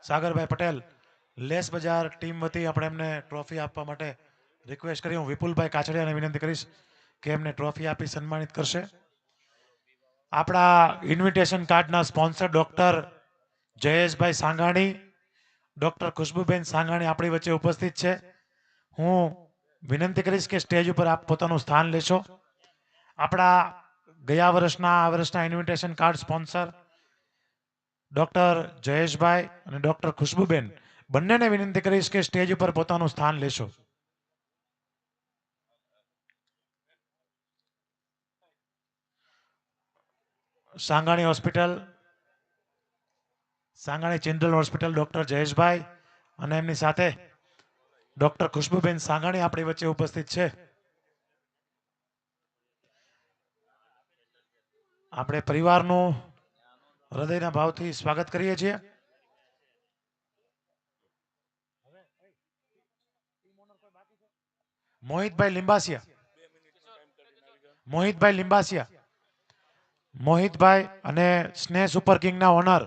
સાગરભાઈ પટેલ લેસ બજાર ટીમ વતી આપણે એમને ટ્રોફી આપવા માટે રિક્વેસ્ટ કરી. હું વિપુલભાઈ કાછડિયાને વિનંતી કરીશ કે એમને ટ્રોફી આપી સન્માનિત કરશે. આપણા ઇન્વિટેશન કાર્ડના sponsor doctor Jayeshbhai Sangani, doctor Khushbuben Sangani આપણી વચ્ચે ઉપસ્થિત છે. હું વિનંતી કરીશ કે સ્ટેજ ઉપર આપ પોતાનું સ્થાન લેશો. આપણા ગયા વર્ષના આ વર્ષના invitation card sponsor doctor Jayeshbhai અને ડોક્ટર ખુશ્બુબેન બંનેને વિનંતી કરીશ કે સ્ટેજ ઉપર પોતાનું સ્થાન લેશો. Sangani hospital, Sangani children hospital doctor Jayeshbhai અને એમની સાથે ડોક્ટર ખુશ્બુબેન સાંગાણી આપણી વચ્ચે ઉપસ્થિત છે. આપણે પરિવારનું હૃદયના ભાવથી સ્વાગત કરીએ છીએ. મોહિતભાઈ લિંબાસિયા, મોહિતભાઈ લિંબાસિયા, મોહિતભાઈ અને સ્નેહ સુપર કિંગના ઓનર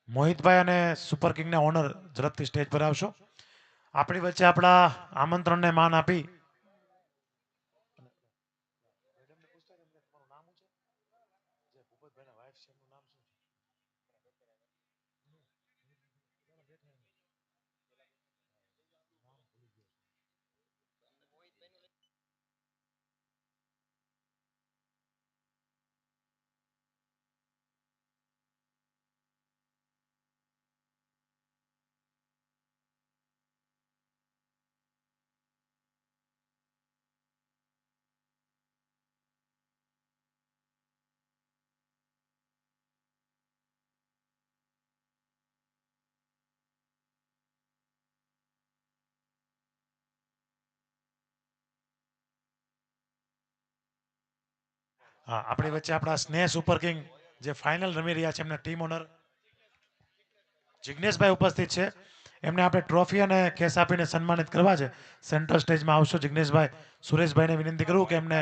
મોહિતભાઈ અને સુપર કિંગના ઓનર ઝડપથી સ્ટેજ પર આવશો. આપણી વચ્ચે આપણા આમંત્રણને માન આપી આપણી વચ્ચે આપણા સ્નેહ સુપર કિંગ જે ફાઇનલ રમી રહ્યા છે એમના ટીમ ઓનર જિગ્નેશભાઈ ઉપસ્થિત છે. એમને આપણે ટ્રોફી અને કેસ આપીને સન્માનિત કરવા છે. સેન્ટ્રલ સ્ટેજમાં આવશો જિગ્નેશભાઈ. સુરેશભાઈને વિનંતી કરું કે એમને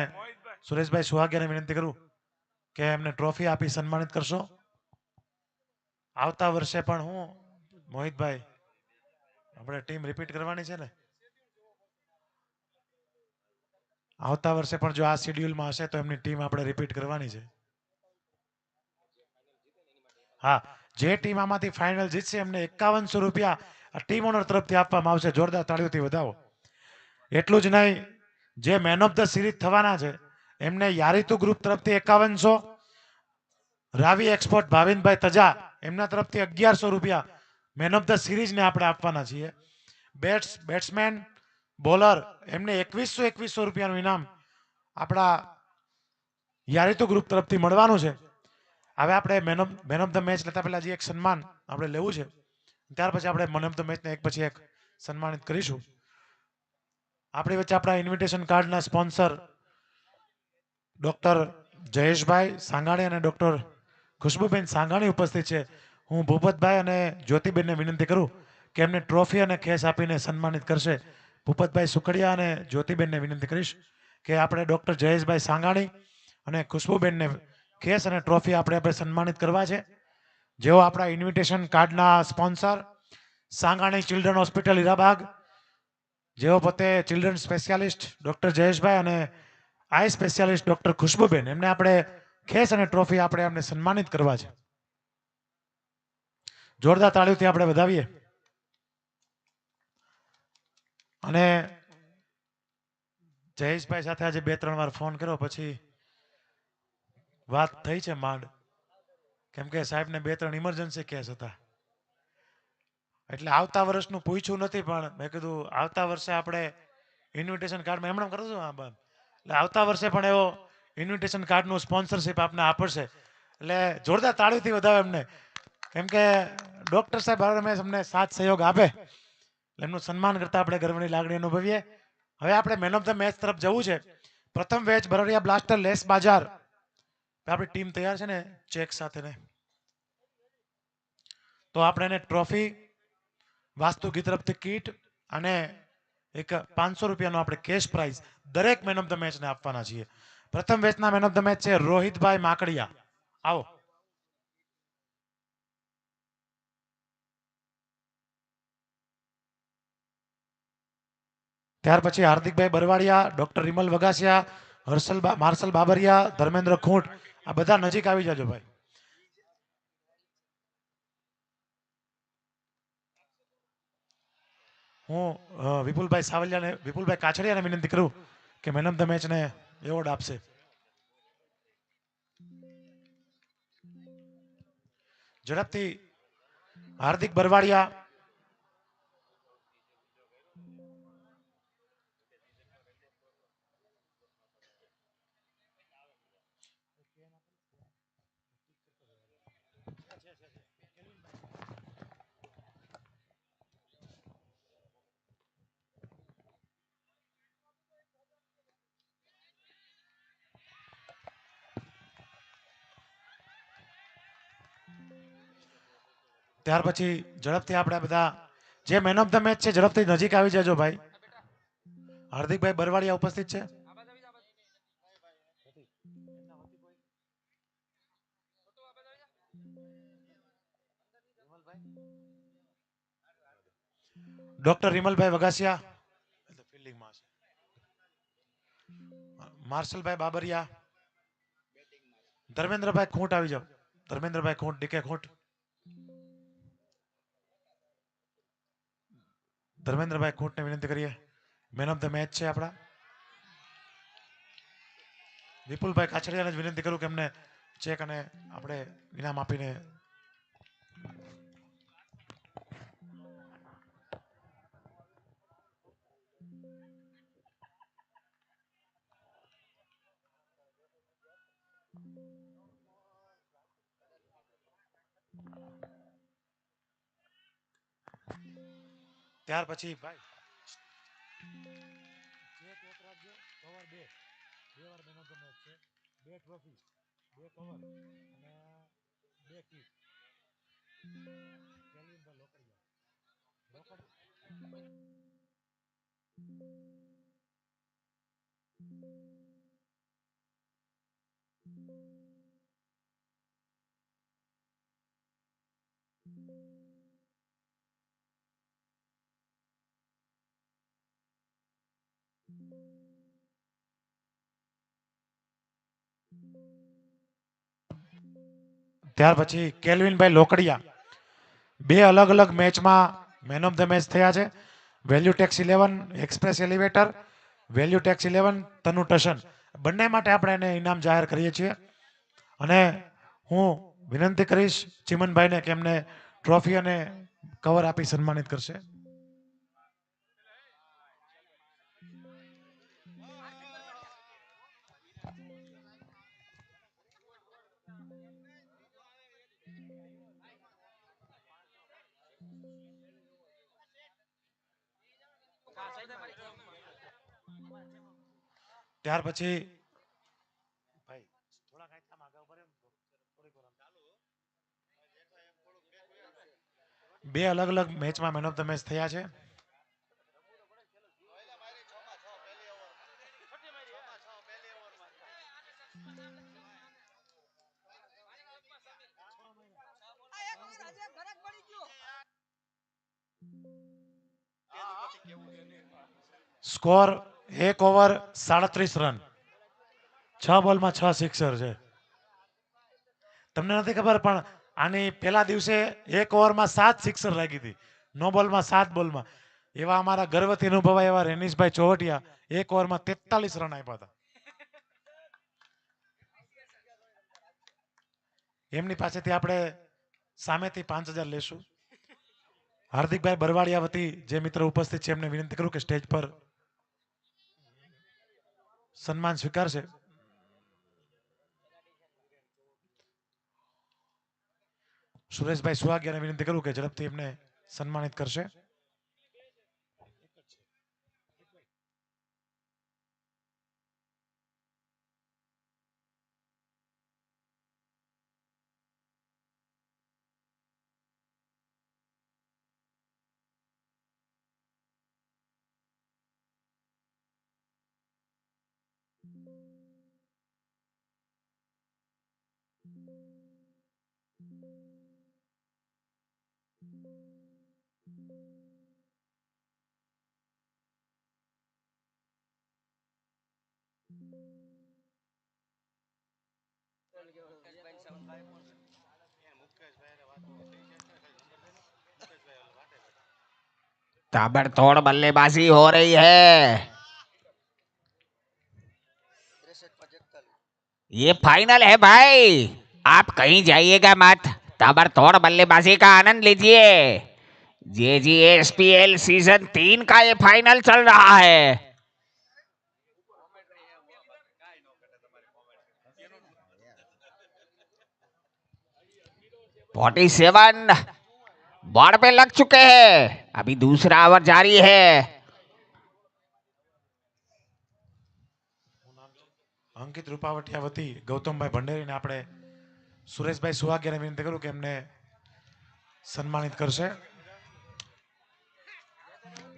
સુરેશભાઈ સુહાગિયાને વિનંતી કરું કે એમને ટ્રોફી આપી સન્માનિત કરશો. આવતા વર્ષે પણ હું મોહિતભાઈ આપણે ટીમ રિપીટ કરવાની છે ને, આવતા વર્ષે પણ જો આ શેડ્યુલમાં હશે તો એમની ટીમ આપણે રિપીટ કરવાની છે. હા, જે ટીમ આમાંથી ફાઇનલ જીતશે એમને 5100 રૂપિયા આ ટીમ ઓનર તરફથી આપવામાં આવશે. જોરદાર તાળીઓથી વધાવો. એટલું જ નહીં, જે મેન ઓફ ધ સિરીઝ થવાના છે એમને યારીતુ ગ્રુપ તરફથી 5100, રાવી એક્સપોર્ટ ભાવિનભાઈ તજા એમના તરફથી 1100 રૂપિયા મેન ઓફ ધ સિરીઝને આપણે આપવાના છીએ. બેટ્સમેન બોલર એમને 2100 રૂપિયાનું ઇનામ આપણા યારીતુ ગ્રુપ તરફથી મળવાનું છે. હવે આપણે મેન ઓફ ધ મેચ લેતા પહેલા જે એક સન્માન આપણે લેવું છે, ત્યાર પછી આપણે મેન ઓફ ધ મેચને એક પછી એક સન્માનિત કરીશું. આપણી વચ્ચે આપણા ઇન્વિટેશન કાર્ડના સ્પોન્સર ડોક્ટર જયેશભાઈ સાંગાણી અને ડોક્ટર ખુશ્બુબેન સાંગાણી ઉપસ્થિત છે. હું ભૂપતભાઈ અને જ્યોતિબેનને વિનંતી કરું કે એમને ટ્રોફી અને ખેસ આપીને સન્માનિત કરશે. ભૂપતભાઈ સુખડિયા અને જ્યોતિબેનને વિનંતી કરીશ કે આપણે ડોક્ટર જયેશભાઈ સાંગાણી અને ખુશ્બુબેનને ખેસ અને ટ્રોફી આપણે સન્માનિત કરવા છે. જેઓ આપણા ઇન્વિટેશન કાર્ડના sponsor Sangani children hospital Hirabag, જેઓ પોતે ચિલ્ડ્રન સ્પેશિયાલિસ્ટ ડોક્ટર જયેશભાઈ અને આઈ સ્પેશિયાલિસ્ટ ડોક્ટર ખુશ્બુબેન, એમને આપણે ખેસ અને ટ્રોફી આપણે એમને સન્માનિત કરવા છે. જોરદાર તાળીઓથી આપણે વધાવીએ. અને જયેશભાઈ સાથે આજે 2-3 વાર ફોન કર્યો પછી વાત થઈ છે માંડ, કેમ કે સાહેબને 2-3 ઇમરજન્સી કેસ હતા એટલે આવતા વર્ષનું પૂછ્યું નથી, પણ મેં કીધું આવતા વર્ષે આપણે ઇન્વિટેશન કાર્ડમાં એમણે કરશું એટલે આવતા વર્ષે પણ એવો ઇન્વિટેશન કાર્ડનું સ્પોન્સરશિપ આપને આપશે. એટલે જોરદાર તાળીથી વધાવે એમને, કેમ કે ડોક્ટર સાહેબ હંમેશા અમને સાથ સહયોગ આપે એટલે એમનું સન્માન કરતા આપણે ગર્વની લાગણી અનુભવીએ. હવે આપણે મેન ઓફ ધ મેચ તરફ જવું છે. પ્રથમ મેચ બરડિયા બ્લાસ્ટર લેસ બાજાર. આપણી ટીમ તૈયાર છે ને ચેક સાથે ને, તો આપણે એને ટ્રોફી, વાસ્તુકી તરફથી કીટ અને એક 500 રૂપિયાનો આપણે કેશ પ્રાઇઝ દરેક મેન ઓફ ધ મેચને આપવાના છીએ. પ્રથમ મેચના મેન ઓફ ધ મેચ છે રોહિતભાઈ માકડિયા. આવો. ત્યાર પછી હાર્દિકભાઈ બરવાડિયા, ડોક્ટર રિમલ વગાસિયા, માર્શલ બાબરિયા, ધર્મેન્દ્ર ખૂંટ, આ બધા નજીક આવી જાજો ભાઈ. હું વિપુલભાઈ સાવલિયાને, વિપુલભાઈ કાછડિયાને વિનંતી કરું કે મેન ઓફ ધ મેચને એવોર્ડ આપશે. ઝડપથી હાર્દિક બરવાડિયા. ત્યાર પછી ઝડપથી આપણે બધા જે મેન ઓફ ધ મેચ છે ઝડપથી નજીક આવી જજો ભાઈ. હાર્દિકભાઈ બરવાડિયા ઉપસ્થિત છે. ડોક્ટર રિમલભાઈ વગાસિયા, માર્શલભાઈ બાબરિયા, ધર્મેન્દ્રભાઈ ખૂંટ આવી જાઓ. ધર્મેન્દ્રભાઈ ખૂંટ, ડીકે ખૂંટ. ધર્મેન્દ્રભાઈ ખૂંટને વિનંતી કરીએ. મેન ઓફ ધ મેચ છે આપણા. વિપુલભાઈ કાછડિયાને જ વિનંતી કરું કે એમને ચેક અને આપણે ઇનામ આપીને. ત્યાર પછી ભાઈ બે વાર મેન ઓફ ધ મેચ છે, 2 ટ્રોફી, 2 કવર અને ત્યાર પછી કેલ્વિનભાઈ લોકડિયા બે અલગ અલગ મેચમાં મેન ઓફ ધ મેચ થયા છે. Value tax 11 express elevator, value tax 11 તનુ ટશન, બંને માટે આપણે એને ઇનામ જાહેર કરીએ છીએ. અને હું વિનંતી કરીશ ચિમનભાઈને કે એમને ટ્રોફી અને કવર આપી સન્માનિત કરશે. ત્યાર પછી બે અલગ અલગ મેચમાં મેન ઓફ ધ મેચ થયા છે. સ્કોર 1 ઓવર 37 રન, 6 બોલમાં 6 સિક્સર છે. તમને નથી ખબર પણ આની પહેલા દિવસે 1 ઓવરમાં 7 સિક્સર લાગી હતી, 9 બોલમાં 7 બોલમાં. એવા અમારા ગર્વથી અનુભવાય એવા રેનીશભાઈ ચોવટિયા 1 ઓવરમાં 43 રન આપ્યા હતા. એમની પાસેથી આપણે સામેથી 5000 લેશું. હાર્દિકભાઈ બરવાડિયા વતી જે મિત્ર ઉપસ્થિત છે એમને વિનંતી કરું કે સ્ટેજ પર સન્માન સ્વીકારશે. સુરેશભાઈ સુવાગિયાને વિનંતી કરું કે ઝડપથી એમને સન્માનિત કરશે. ताबड़तोड़ बल्लेबाजी हो रही है. ये फाइनल है भाई, आप कहीं जाइएगा मत. ताबड़तोड़ बल्लेबाजी का आनंद लीजिए. JGSPL सीजन 3 का ये फाइनल चल रहा है. फोर्टी 47 बॉर्ड पे लग चुके हैं. अभी दूसरा ओवर जारी है. અંકિત રૂપાવટિયા વતી ગૌતમભાઈ ભંડેરીને આપણે સુરેશભાઈ સુવાગિયાને વિનંતી કરું કે એમને સન્માનિત કરશે.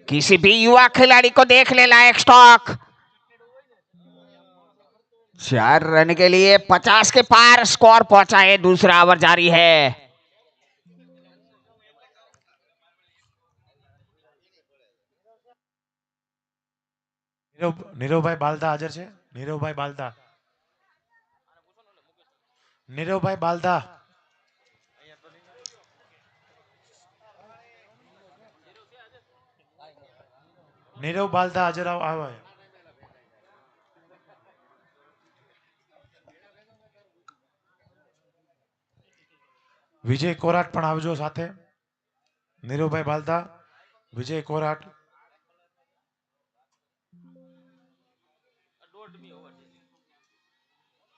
किसी भी युवा खिलाड़ी को देख ले लायक स्टॉक. 4 रन के लिए 50 के पार स्कोर पहुंचा है. दूसरा ओवर जारी है. નીરવભાઈ બાલદા હાજર છે. નીરવભાઈ બાલદા, નીરવભાઈ બાલદા નીરવ બાલદા હાજર આવે. વિજય કોરાટ પણ આવજો સાથે. નીરવભાઈ બાલદા, વિજય કોરાટ.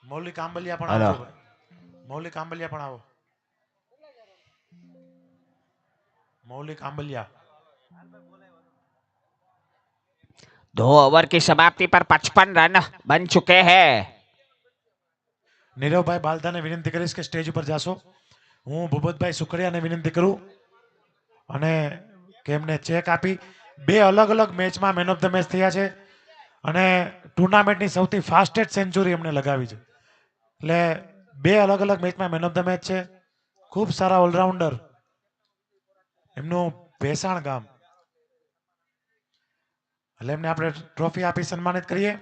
મૌલિક આંબલિયા પણ આવજો. મૌલિક આંબલિયા પણ આવો. मौलिक आंबलिया 2 ओवर की समाप्ति पर 55 रन बन चुके हैं. નીરવભાઈ બાલદાને વિનંતી કરીશ કે સ્ટેજ ઉપર જાશો. હું ભૂપતભાઈ સુખડિયાને વિનંતી કરું અને કે એમને ચેક આપી. બે અલગ અલગ મેચમાં મેન ઓફ ધ મેચ થયા છે અને ટુર્નામેન્ટની સૌથી ફાસ્ટેસ્ટ સેન્ચુરી એમને લગાવી છે. એટલે બે અલગ અલગ મેચમાં મેન ઓફ ધ મેચ છે. ખૂબ સારા ઓલરાઉન્ડર. એમનું ભેસાણ ગામ. એટલે એમને આપણે ટ્રોફી આપી સન્માનિત કરીએ.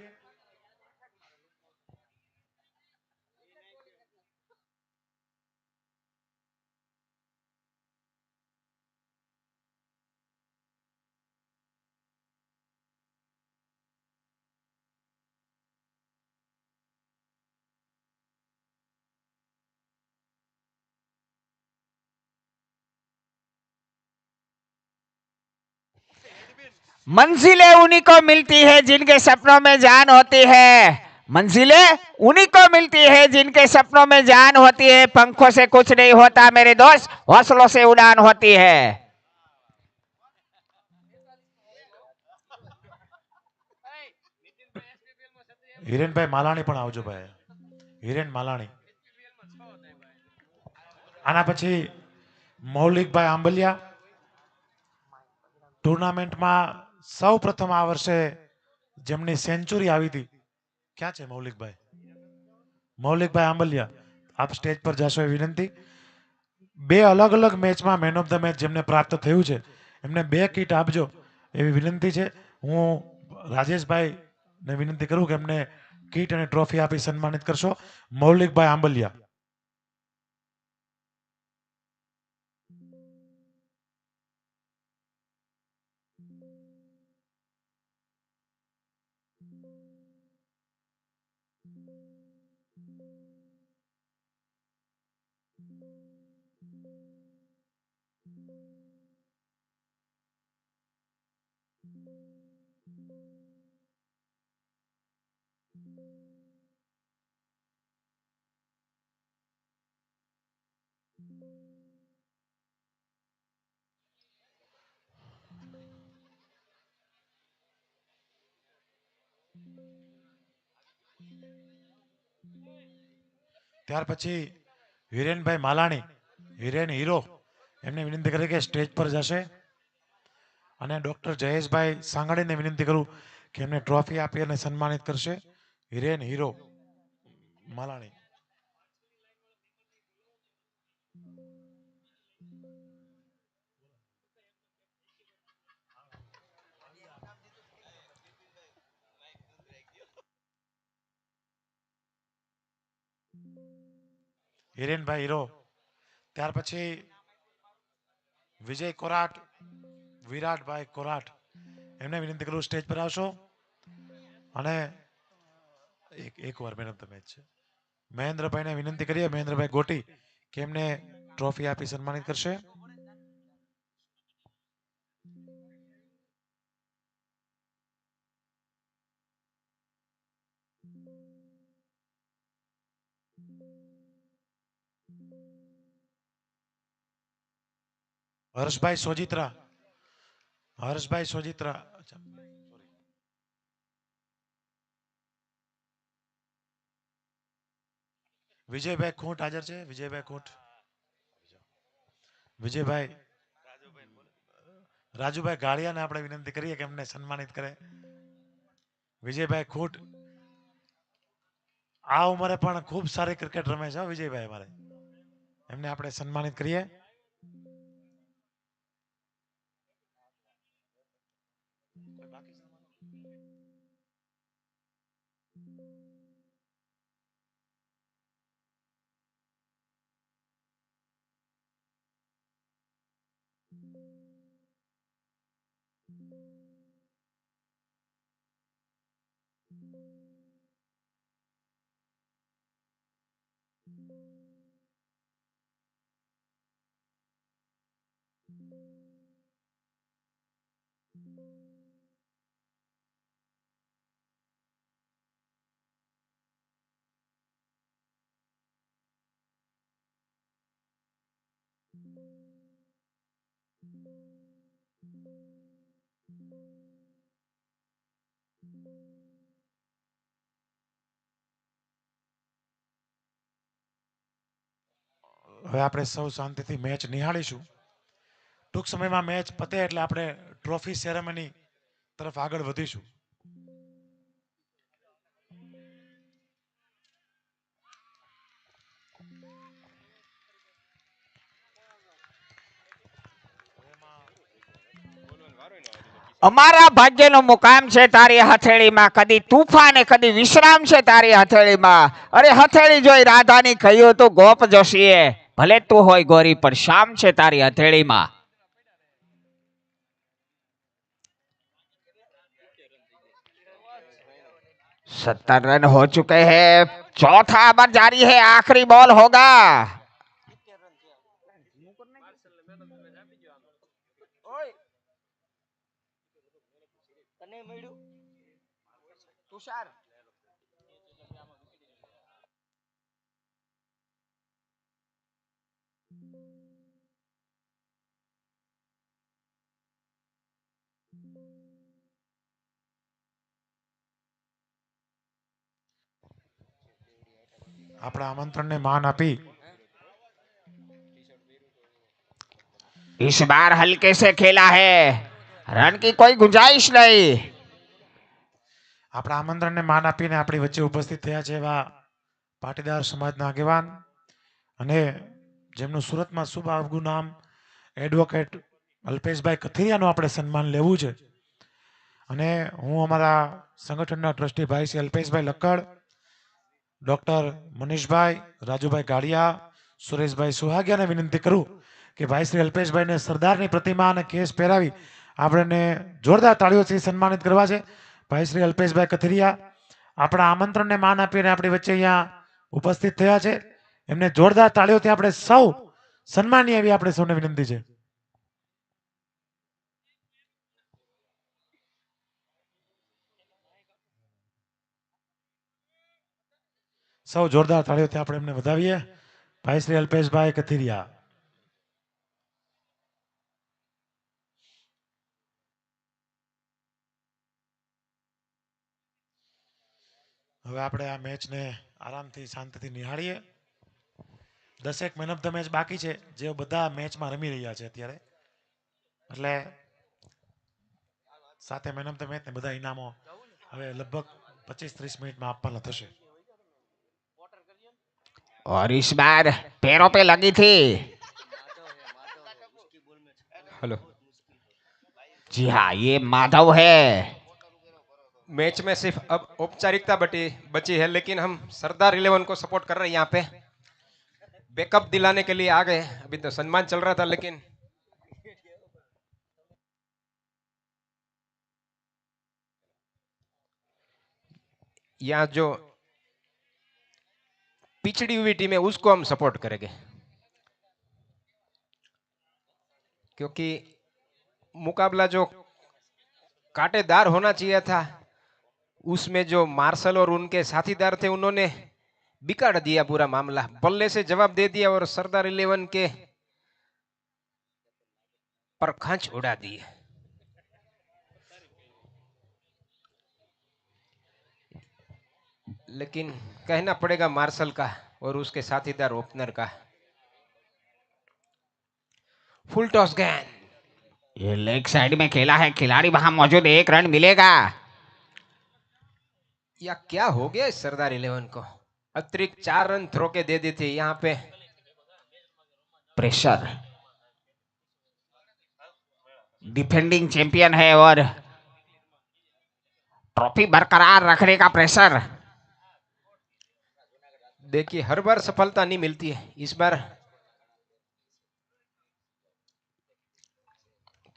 मंजिलें उन्हीं को मिलती है जिनके सपनों में जान होती है. मंजिलें उन्हीं को मिलती है जिनके सपनों में जान होती है. पंखों से कुछ नहीं होता मेरे दोस्त, हौसलों से उड़ान होती है. હિરેનભાઈ માલાણી પણ આવજો ભાઈ. હિરેન માલાણી. આના પછી મૌલિકભાઈ આંબલિયા. ટુર્નામેન્ટમાં સૌ પ્રથમ આ વર્ષે જેમની સેન્ચુરી આવી હતી. ક્યાં છે મૌલિકભાઈ? મૌલિકભાઈ આંબલિયા, આપ સ્ટેજ પર જશો એ વિનંતી. બે અલગ અલગ મેચમાં મેન ઓફ ધ મેચ જેમને પ્રાપ્ત થયું છે એમને 2 કીટ આપજો એવી વિનંતી છે. હું રાજેશભાઈ ને વિનંતી કરું કે એમને કીટ અને ટ્રોફી આપી સન્માનિત કરશો. મૌલિકભાઈ આંબલિયા. ત્યાર પછી હિરેનભાઈ માલાણી, હિરેન હીરો, એમને વિનંતી કરી કે સ્ટેજ પર જશે અને ડોક્ટર જયેશભાઈ સાંગડીને વિનંતી કરું કે એમને ટ્રોફી આપી અને સન્માનિત કરશે. હિરેન હીરો માલાણી. હિરેનભાઈ હીરો. ત્યાર પછી વિજય કોરાટ, વિરાટભાઈ કોરાટ, એમને વિનંતી કરું સ્ટેજ પર આવશો અને એક વાર મેન ઓફ ધ મેચ છે. મહેન્દ્રભાઈને વિનંતી કરીએ, મહેન્દ્રભાઈ ગોટી, કે એમને ટ્રોફી આપી સન્માનિત કરશે. હર્ષભાઈ સોજિત્રા, હર્ષભાઈ સોજિત્રા. વિજયભાઈ ખૂંટ હાજર છે? વિજયભાઈ ખૂંટ. વિજયભાઈ રાજુભાઈ ગાળિયાને આપણે વિનંતી કરીએ કે એમને સન્માનિત કરે. વિજયભાઈ ખૂંટ આ ઉંમરે પણ ખૂબ સારી ક્રિકેટ રમે છે વિજયભાઈ. અમારે એમને આપણે સન્માનિત કરીએ. હવે આપણે સૌ શાંતિથી મેચ નિહાળીશું. ટૂંક સમયમાં મેચ પતે એટલે આપણે ટ્રોફી સેરેમની તરફ આગળ વધીશું. અમારા ભાગ્યનો મુકામ છે તારી હથેળીમાં, કદી તુફાન ને કદી વિશ્રામ છે તારી હથેળીમાં. અરે હથેળી જોઈ રાધાની કહ્યું તું ગોપ જોશીએ, ભલે તું હોય ગોરી પણ શામ છે તારી હથેળીમાં. सत्तर रन हो चुके हैं, चौथा ओवर जारी है, आखिरी बॉल होगा. तुषार આપણા આમંત્રણને માન આપી इस बार हल्के से खेला है, रन की कोई गुंजाइश नहीं. આપણા આમંત્રણને માન આપીને આપણી વચ્ચે ઉપસ્થિત થયા છે એવા પાટીદાર સમાજના આગેવાન અને જેમનું સુરતમાં શુભ આગવું નામ એડવોકેટ અલ્પેશભાઈ કથિરિયાનું આપણે સન્માન લેવું છે. અને હું અમારા સંગઠનના ટ્રસ્ટી ભાઈ શ્રી અલ્પેશભાઈ લક્કડ, ડોક્ટર મનીષભાઈ, રાજુભાઈ ગાડિયા, સુરેશભાઈ સુહાગિયાને વિનંતી કરું કે ભાઈ શ્રી અલ્પેશભાઈને સરદારની પ્રતિમા અને કેસ પહેરાવી આપણને જોરદાર તાળીઓથી સન્માનિત કરવા છે. ભાઈ શ્રી અલ્પેશભાઈ કથિરિયા આપણા આમંત્રણને માન આપીને આપણી વચ્ચે અહીંયા ઉપસ્થિત થયા છે. એમને જોરદાર તાળીઓથી આપણે સૌ સન્માનીય એવી આપણે સૌને વિનંતી છે. સૌ જોરદાર તાળીઓથી આપણે એમને વધાવીએ. ભાઈ શ્રી અલ્પેશભાઈ કથિરિયા. હવે આપણે આ મેચને આરામથી શાંતિથી નિહાળીએ. 10 મેન ઓફ ધ મેચ બાકી છે, જે બધા મેચમાં રમી રહ્યા છે અત્યારે. એટલે સાથે મેન ઓફ ધ મેચ ને બધા ઇનામો હવે લગભગ 25-30 મિનિટમાં આપવાના થશે. और इस बार पैरों पे लगी थी. हेलो जी हाँ, ये माधव है. मैच में सिर्फ अब औपचारिकता बची है, लेकिन हम सरदार 11 को सपोर्ट कर रहे हैं. यहाँ पे बैकअप दिलाने के लिए आ गए. अभी तो सम्मान चल रहा था, लेकिन यहाँ जो पिछड़ी हुई टीम है उसको हम सपोर्ट करेंगे, क्योंकि मुकाबला जो कांटेदार होना चाहिए था उसमें जो मार्शल और उनके साथीदार थे उन्होंने बिगाड़ दिया पूरा मामला. बल्ले से जवाब दे दिया और सरदार 11 के परखांच उड़ा दिए. लेकिन कहना पड़ेगा मार्शल का और उसके साथीदार ओपनर का. फुल टॉस गेंद, ये लेग साइड में खेला है, खिलाड़ी वहां मौजूद, 1 रन मिलेगा. या क्या हो गया इस सरदार 11 को. अतिरिक्त 4 रन थ्रो के दे दी थी. यहाँ पे प्रेशर, डिफेंडिंग चैंपियन है और ट्रॉफी बरकरार रखने का प्रेशर. देखिए हर बार सफलता नहीं मिलती है, इस बार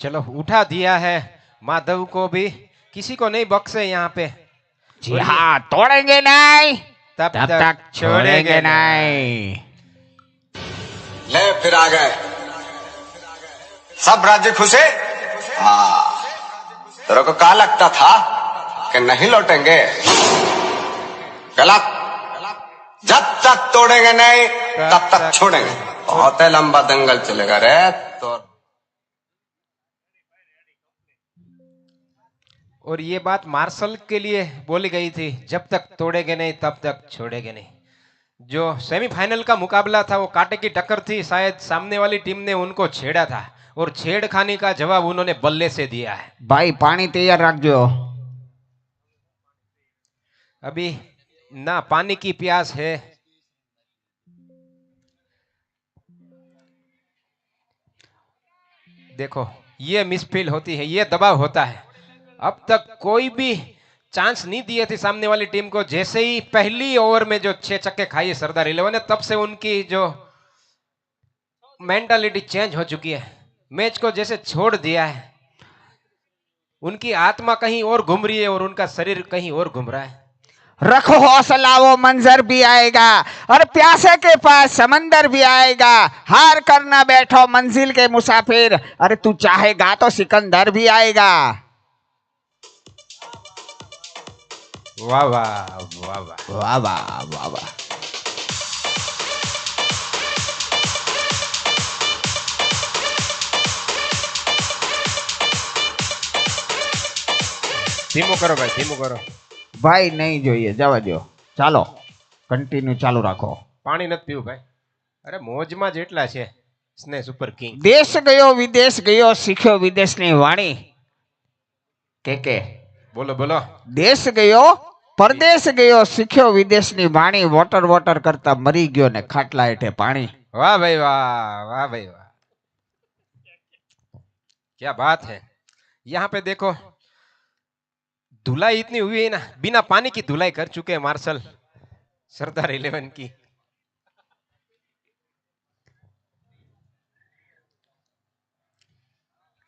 चलो उठा दिया है. माधव को भी किसी को नहीं बख्शे यहाँ पे. जी हाँ, तोड़ेंगे नहीं तब तक छोड़ेंगे नहीं. ले फिर आ गए सब राज्य खुशे. हाँ, तेरे को क्या लगता था कि नहीं लौटेंगे? गलत. जब तक तोड़ेंगे नहीं तब तक छोड़ेंगे. बहुत ही लंबा दंगल चलेगा रे. तो और ये बात मार्शल के लिए बोली गई थी, जब तक तोड़ेंगे नहीं तब तक छोड़ेंगे नहीं. जो सेमीफाइनल का मुकाबला था वो कांटे की टक्कर थी, शायद सामने वाली टीम ने उनको छेड़ा था और छेड़खानी का जवाब उन्होंने बल्ले से दिया है। भाई पानी तैयार रखजो। अभी ना पानी की प्यास है। देखो ये मिसफील होती है, ये दबाव होता है। अब तक कोई भी चांस नहीं दिए थे सामने वाली टीम को। जैसे ही पहली ओवर में जो 6 छक्के खाई सरदार 11 ने, तब से उनकी जो मेंटालिटी चेंज हो चुकी है। मैच को जैसे छोड़ दिया है। उनकी आत्मा कहीं और घूम रही है और उनका शरीर कहीं और घूम रहा है। रखो हौसला, वो मंजर भी आएगा और प्यासे के पास समंदर भी आएगा। हार करना बैठो मंजिल के मुसाफिर, अरे तू चाहेगा तो सिकंदर भी आएगा। वाह वाह वाह वाह वाह वाह वाह वाह। ધીમું કરો ભાઈ, ધીમું કરો। ભાઈ નહીં જોઈએ, જવા દો, ચાલો કન્ટિન્યુ ચાલુ રાખો। પાણી નથી પીવું ભાઈ। અરે મોજમાં જેટલા છે સ્ને સુપર કિંગ। દેશ ગયો વિદેશ ગયો, શીખ્યો વિદેશની વાણી। કે બોલો બોલો। દેશ ગયો પરદેશ ગયો, શીખ્યો વિદેશની વાણી। વોટર વોટર કરતા મરી ગયો ને ખાટલા હેઠે પાણી। वाह भाई वाह, वाह भाई वाह, क्या बात है। यहाँ पे देखो धुलाई इतनी हुई है ना, बिना पानी की धुलाई कर चुके हैं मार्शल सरदार 11 की।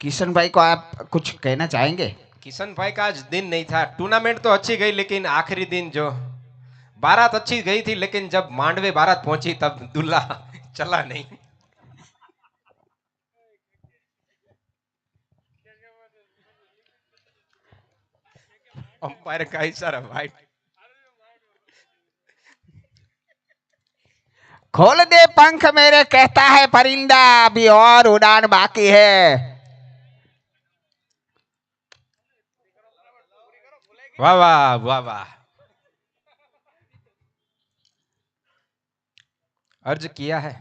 किशन भाई को आप कुछ कहना चाहेंगे? किशन भाई का आज दिन नहीं था। टूर्नामेंट तो अच्छी गई लेकिन आखिरी दिन जो बारात अच्छी गई थी, लेकिन जब मांडवे बारात पहुंची तब दूल्हा चला नहीं। अंपायर का इशारा भाई। खोल दे पंख मेरे कहता है परिंदा, अभी और उड़ान बाकी है। वाह वाह वाह वाह। अर्ज किया है।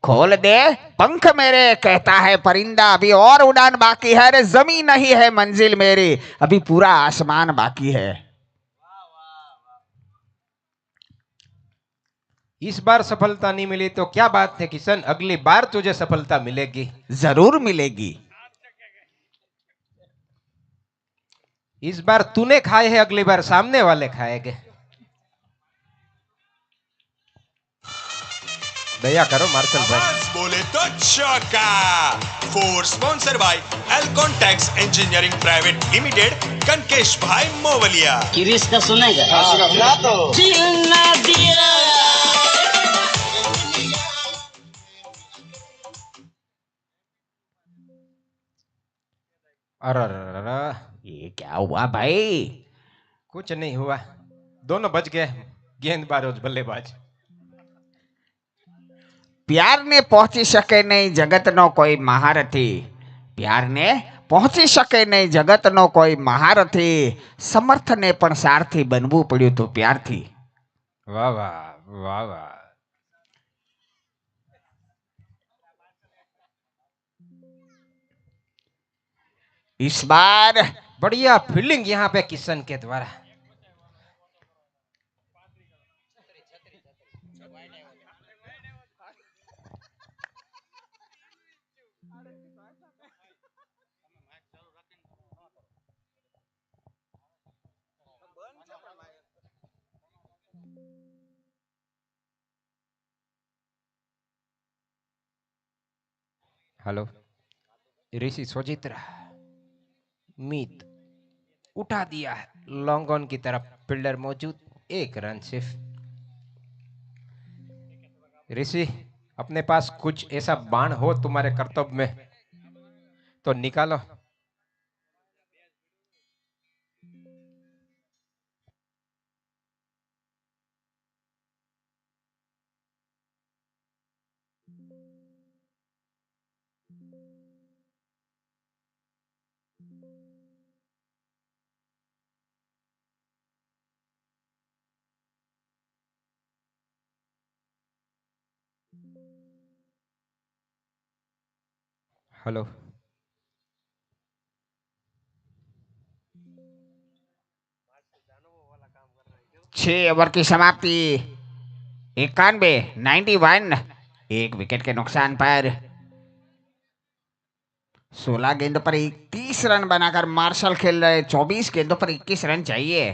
खोल दे पंख मेरे कहता है परिंदा, अभी और उड़ान बाकी है। अरे जमीन नहीं है मंजिल मेरी, अभी पूरा आसमान बाकी है। इस बार सफलता नहीं मिली तो क्या बात है किशन, अगली बार तुझे सफलता मिलेगी। जरूर मिलेगी। इस बार तूने खाए हैं, अगली बार सामने वाले खाएंगे। दया करो मार्शल भाई। आवाज बोले तो चौका। Four sponsor by Elcon tax engineering private limited, Kankesh bhai Movaliya. किरिस का सुनेगा? सुना तो। चिल्ला दिया। अरे ये क्या हुआ भाई? कुछ नहीं हुआ, दोनों बच गए, गेंदबाज और बल्लेबाज। प्यार ने पहुंची शके नहीं जगत नो कोई महारथी, प्यार ने पहुंची शके नहीं जगत नो कोई महारथी। समर्थ ने पण सारथी बनवू पड्યું तो प्यार थी। वाह वाह वाह वाह। इस बार बढ़िया फील्डिंग यहाँ पे किशन के द्वारा। हेलो ऋषि सोजित्रा, मीत उठा दिया है लॉन्ग ऑन की तरफ, फील्डर मौजूद, 1 रन सिर्फ। ऋषि अपने पास कुछ ऐसा बाण हो तुम्हारे कर्तव्य में तो निकालो। हेलो। 6 ओवर की समाप्ति। 91 एक विकेट के नुकसान पर 16 गेंदों पर 31 रन बनाकर मार्शल खेल रहे। 24 गेंदों पर 21 रन चाहिए।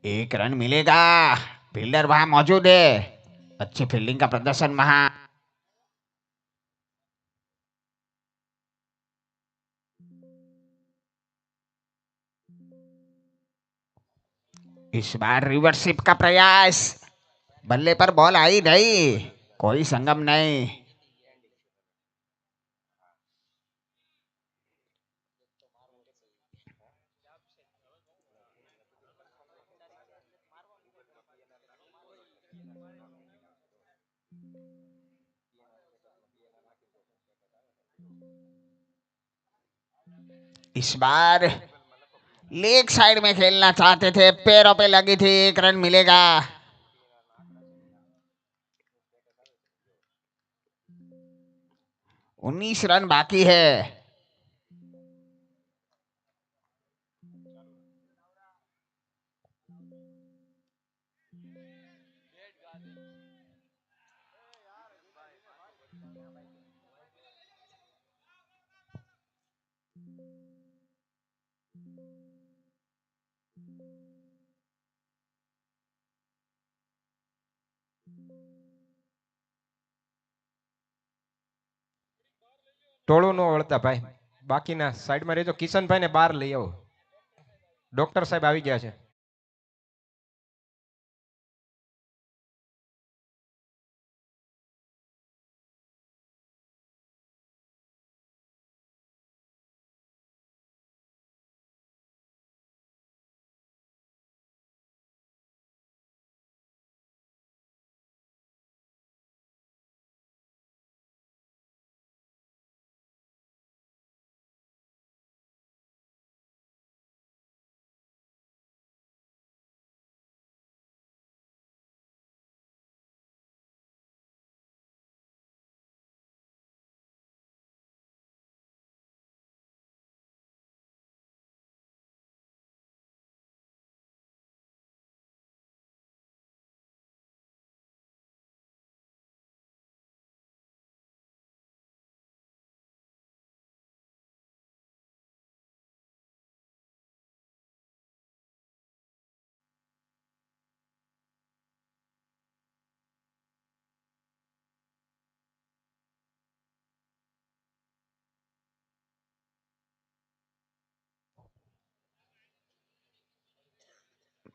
एक रन मिलेगा। फील्डर वहां मौजूद है। अच्छी फील्डिंग का प्रदर्शन वहां। इस बार रिवर्सिप का प्रयास। बल्ले पर बॉल आई नहीं। कोई संगम नहीं। इस बार लेग साइड में खेलना चाहते थे। पैरों पे लगी थी। 1 रन मिलेगा। 19 रन बाकी है। ટોળું નો વળતા ભાઈ, બાકીના સાઈડમાં રહેજો. કિશનભાઈ ને બહાર લઈ આવો. ડોક્ટર સાહેબ આવી ગયા છે.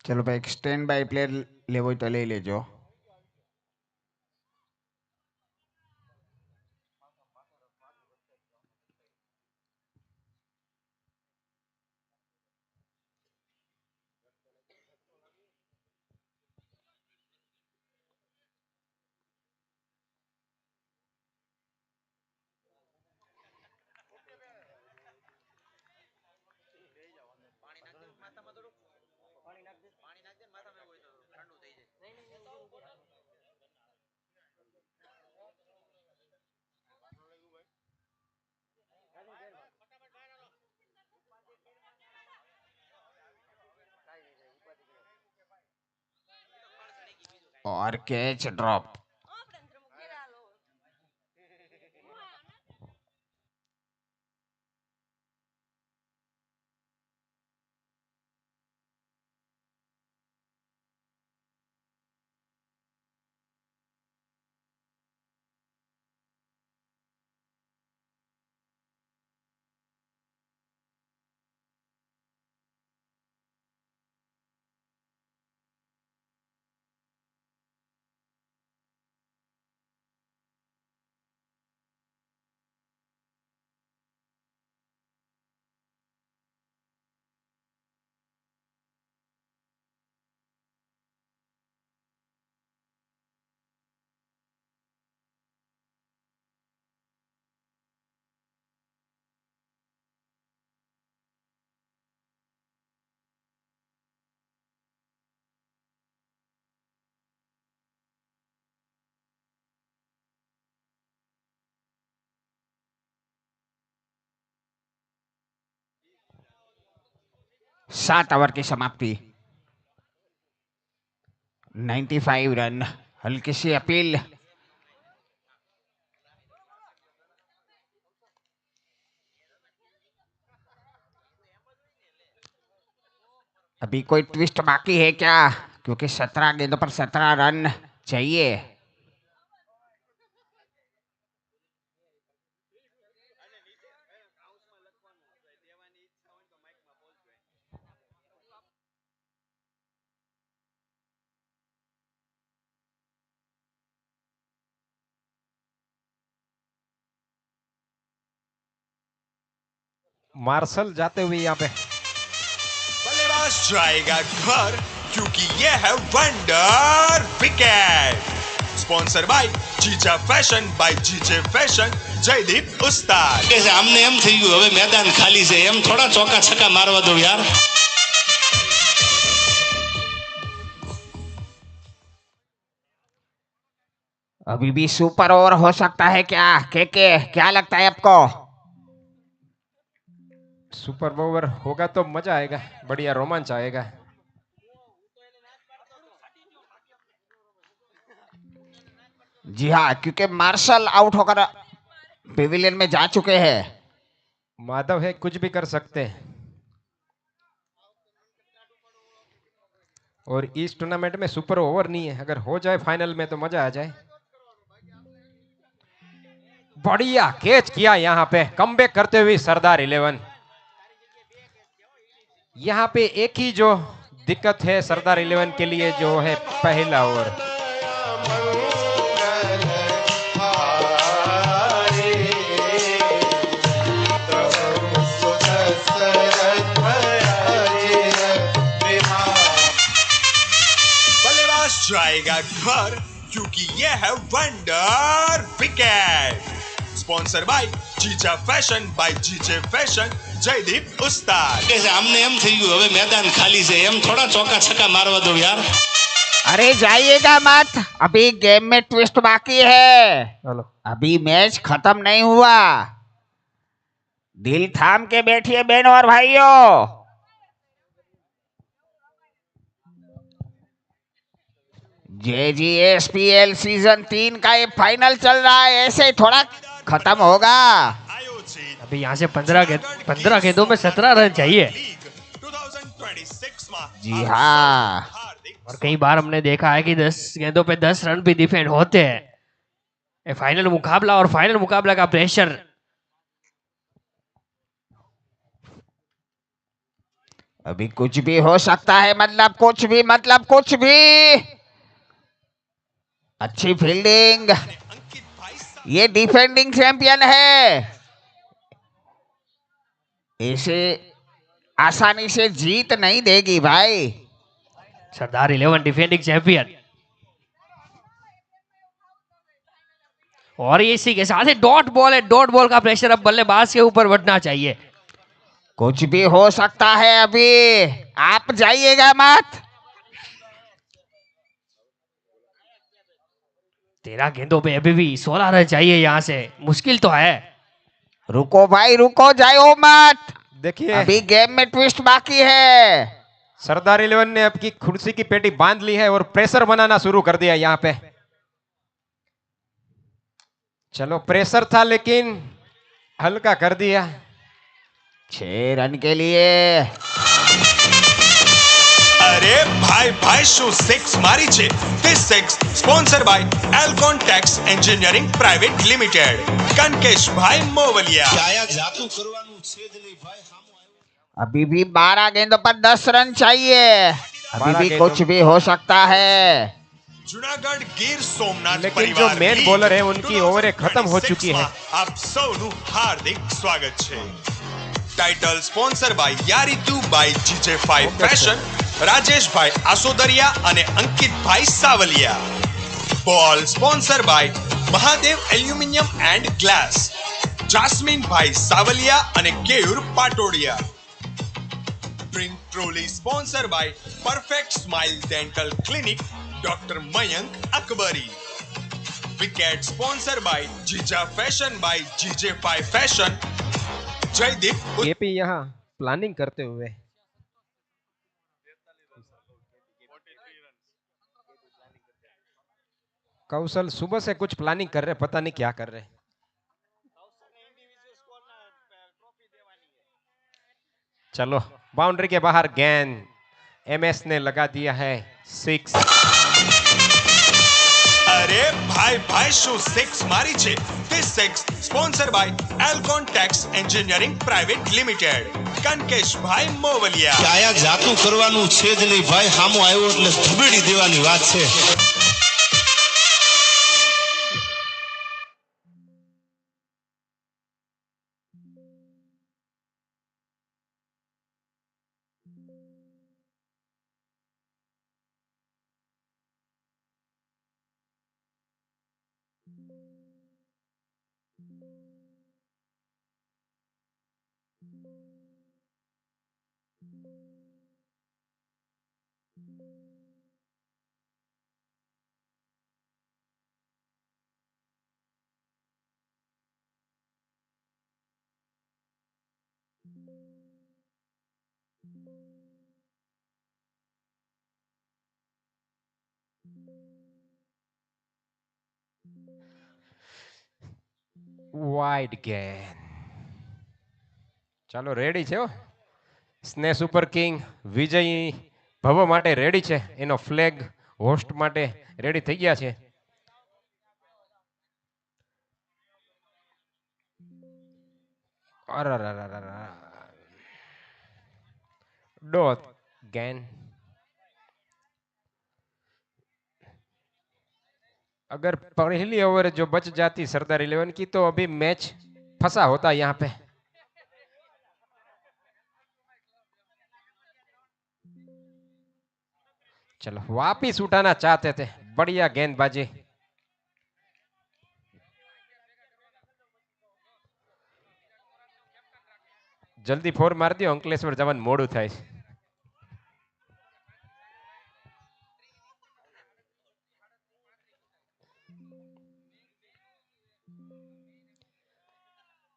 चलो भाई, एक स्टैंड बाय प्लेयर लेवो तो ले लेजो. और कैच ड्रॉप. 7 ओवर की समाप्ति, 95 रन। हल्की सी अपील। अभी कोई ट्विस्ट बाकी है क्या? क्योंकि 17 गेंदों पर 17 रन चाहिए। मार्शल जाते हुए यहाँ पे बल्लेबाज जाएगा घर, क्योंकि ये है wonder wicket. Sponsor by Jija fashion bye जीजे फैशन, जयदीप उस्ताद। કે છે આમને એમ થઈ ગયું હવે મેદાન ખાલી છે, એમ થોડા ચોકા છક્કા મારવા દો યાર। अभी भी सुपर ओवर हो सकता है क्या? के क्या लगता है आपको? सुपर ओवर होगा तो मजा आएगा, बढ़िया रोमांच आएगा। जी हाँ, क्योंकि मार्शल आउट होकर पेविलियन में जा चुके हैं। माधव है, कुछ भी कर सकते हैं। और इस टूर्नामेंट में सुपर ओवर नहीं है, अगर हो जाए फाइनल में तो मजा आ जाए। बढ़िया कैच किया यहाँ पे, कमबैक करते हुए सरदार 11। यहाँ पे एक ही जो दिक्कत है सरदार 11 के लिए, जो है पहला ओवर। बल्लेबाज जाएगा घर, क्योंकि ये है wonder wicket. Sponsor by Jija fashion bye जीजे फैशन, जयदीप उस्ताद। કે છે આમને એમ થઈ ગયું હવે મેદાન ખાલી છે, એમ થોડા ચોકા છક્કા મારવા દો યાર। अरे जाइएगा मत, अभी गेम में ट्विस्ट बाकी है। चलो अभी मैच खत्म नहीं हुआ। दिल थाम के बैठिए बहनों और भाइयों। JGSPL सीजन 3 का ये फाइनल चल रहा है, ऐसे ही थोड़ा खत्म होगा। आयोजित अभी यहाँ से 15 गेंदों में 17 रन चाहिए। 2026 में जी हाँ, और कई बार हमने देखा है कि 10 गेंदों पे 10 रन भी डिफेंड होते हैं। ये फाइनल मुकाबला और फाइनल मुकाबला का प्रेशर। अभी कुछ भी हो सकता है, मतलब कुछ भी। अच्छी फील्डिंग, ये डिफेंडिंग चैंपियन है, इसे आसानी से जीत नहीं देगी भाई। सरदार 11 डिफेंडिंग चैंपियन। और इसी के साथ ही डॉट बॉल है, डॉट बॉल का प्रेशर अब बल्लेबाज के ऊपर बढ़ना चाहिए। कुछ भी हो सकता है, अभी आप जाइएगा मत। 13 गेंदों पे अभी भी 16 रन चाहिए, यहाँ से मुश्किल तो है। रुको भाई रुको, जाओ मत, देखिए अभी गेम में ट्विस्ट बाकी है। सरदार 11 ने आपकी कुर्सी की पेटी बांध ली है और प्रेशर बनाना शुरू कर दिया यहाँ पे। चलो प्रेशर था लेकिन हल्का कर दिया। 6 रन के लिए। अरे भाई भाई शू 6 मारी छे। This 6 sponsor by Elcon tax engineering private limited, Kankesh bhai Movaliya. ક્યાં જાતું કરવાનું છે જ નહીં ભાઈ, સામું આવ્યો। अभी भी 12 गेंदों पर 10 रन चाहिए, अभी 12 भी गेंदों कुछ भी हो सकता है। જુનાગઢ ગીર સોમનાથ लेकिन जो परिवार मेन लीग बॉलर है उनकी ओवरें खत्म हो 2026 चुकी है। માં આપ સૌનું હાર્દિક સ્વાગત છે। ટાઇટલ સ્પોન્સર બાય યારીતુ by GJ5 fashion, Rajeshbhai Asodariya અને Ankitbhai Savaliya. Ball sponsor by Mahadev aluminium and glass, Jasminbhai Savaliya અને Keyur Patodiya. Drink trolley sponsor by perfect smile dental clinic, doctor Mayank Akbari. Wicket sponsor by Jija fashion by GJ5 fashion, Jaydeep. KP यहाँ प्लानिंग करते हुए कौशल सुबह से कुछ प्लानिंग कर रहे, पता नहीं क्या कर रहे। चलो बाउंड्री के बाहर गेंद, एमएस ने लगा दिया है 6। અરે ભાઈ ભાઈ શું સિક્સ મારી છે. This six sponsored by Alcon Tax Engineering Private Limited. કંકેશભાઈ Movaliya. આયા જાતું કરવાનું છે જ નહીં ભાઈ, હામો આવ્યો એટલે ધબેડી દેવાની વાત છે. Wide gain. ચાલો રેડી છે હો. સ્ને સુપર કિંગ વિજયી ભવ માટે રેડી છે, એનો ફ્લેગ હોસ્ટ માટે રેડી થઈ ગયા છે. डॉट गैन. अगर पहली ओवर जो बच जाती सरदार 11 की तो अभी मैच फंसा होता यहाँ पे. चलो वापिस उठाना चाहते थे, बढ़िया गेंदबाजी. जल्दी फोर मार दियो, अंकलेश्वर जवान मोड़ू थाय.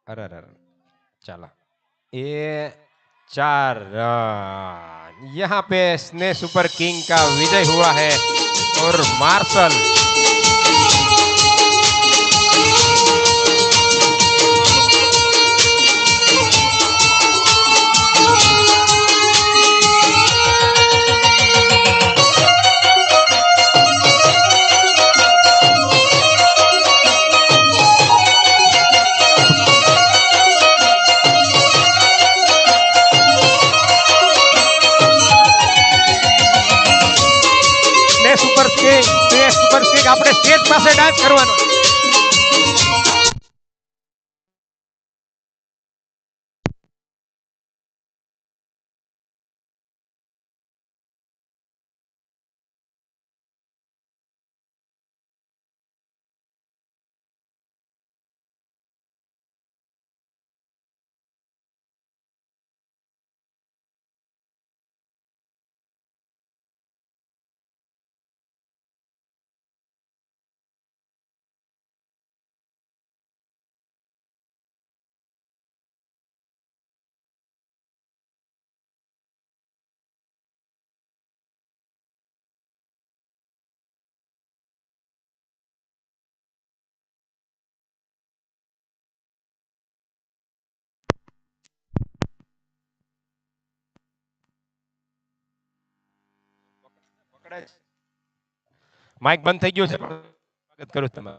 अरे चलो ये 4 रन. यहाँ पे स्ने सुपर किंग का विजय हुआ है और मार्शल આપણે સ્ટેજ પાસે ડાન્સ કરવાનો. માઇક બંધ થઈ ગયું છે, સ્વાગત કરું તમારું.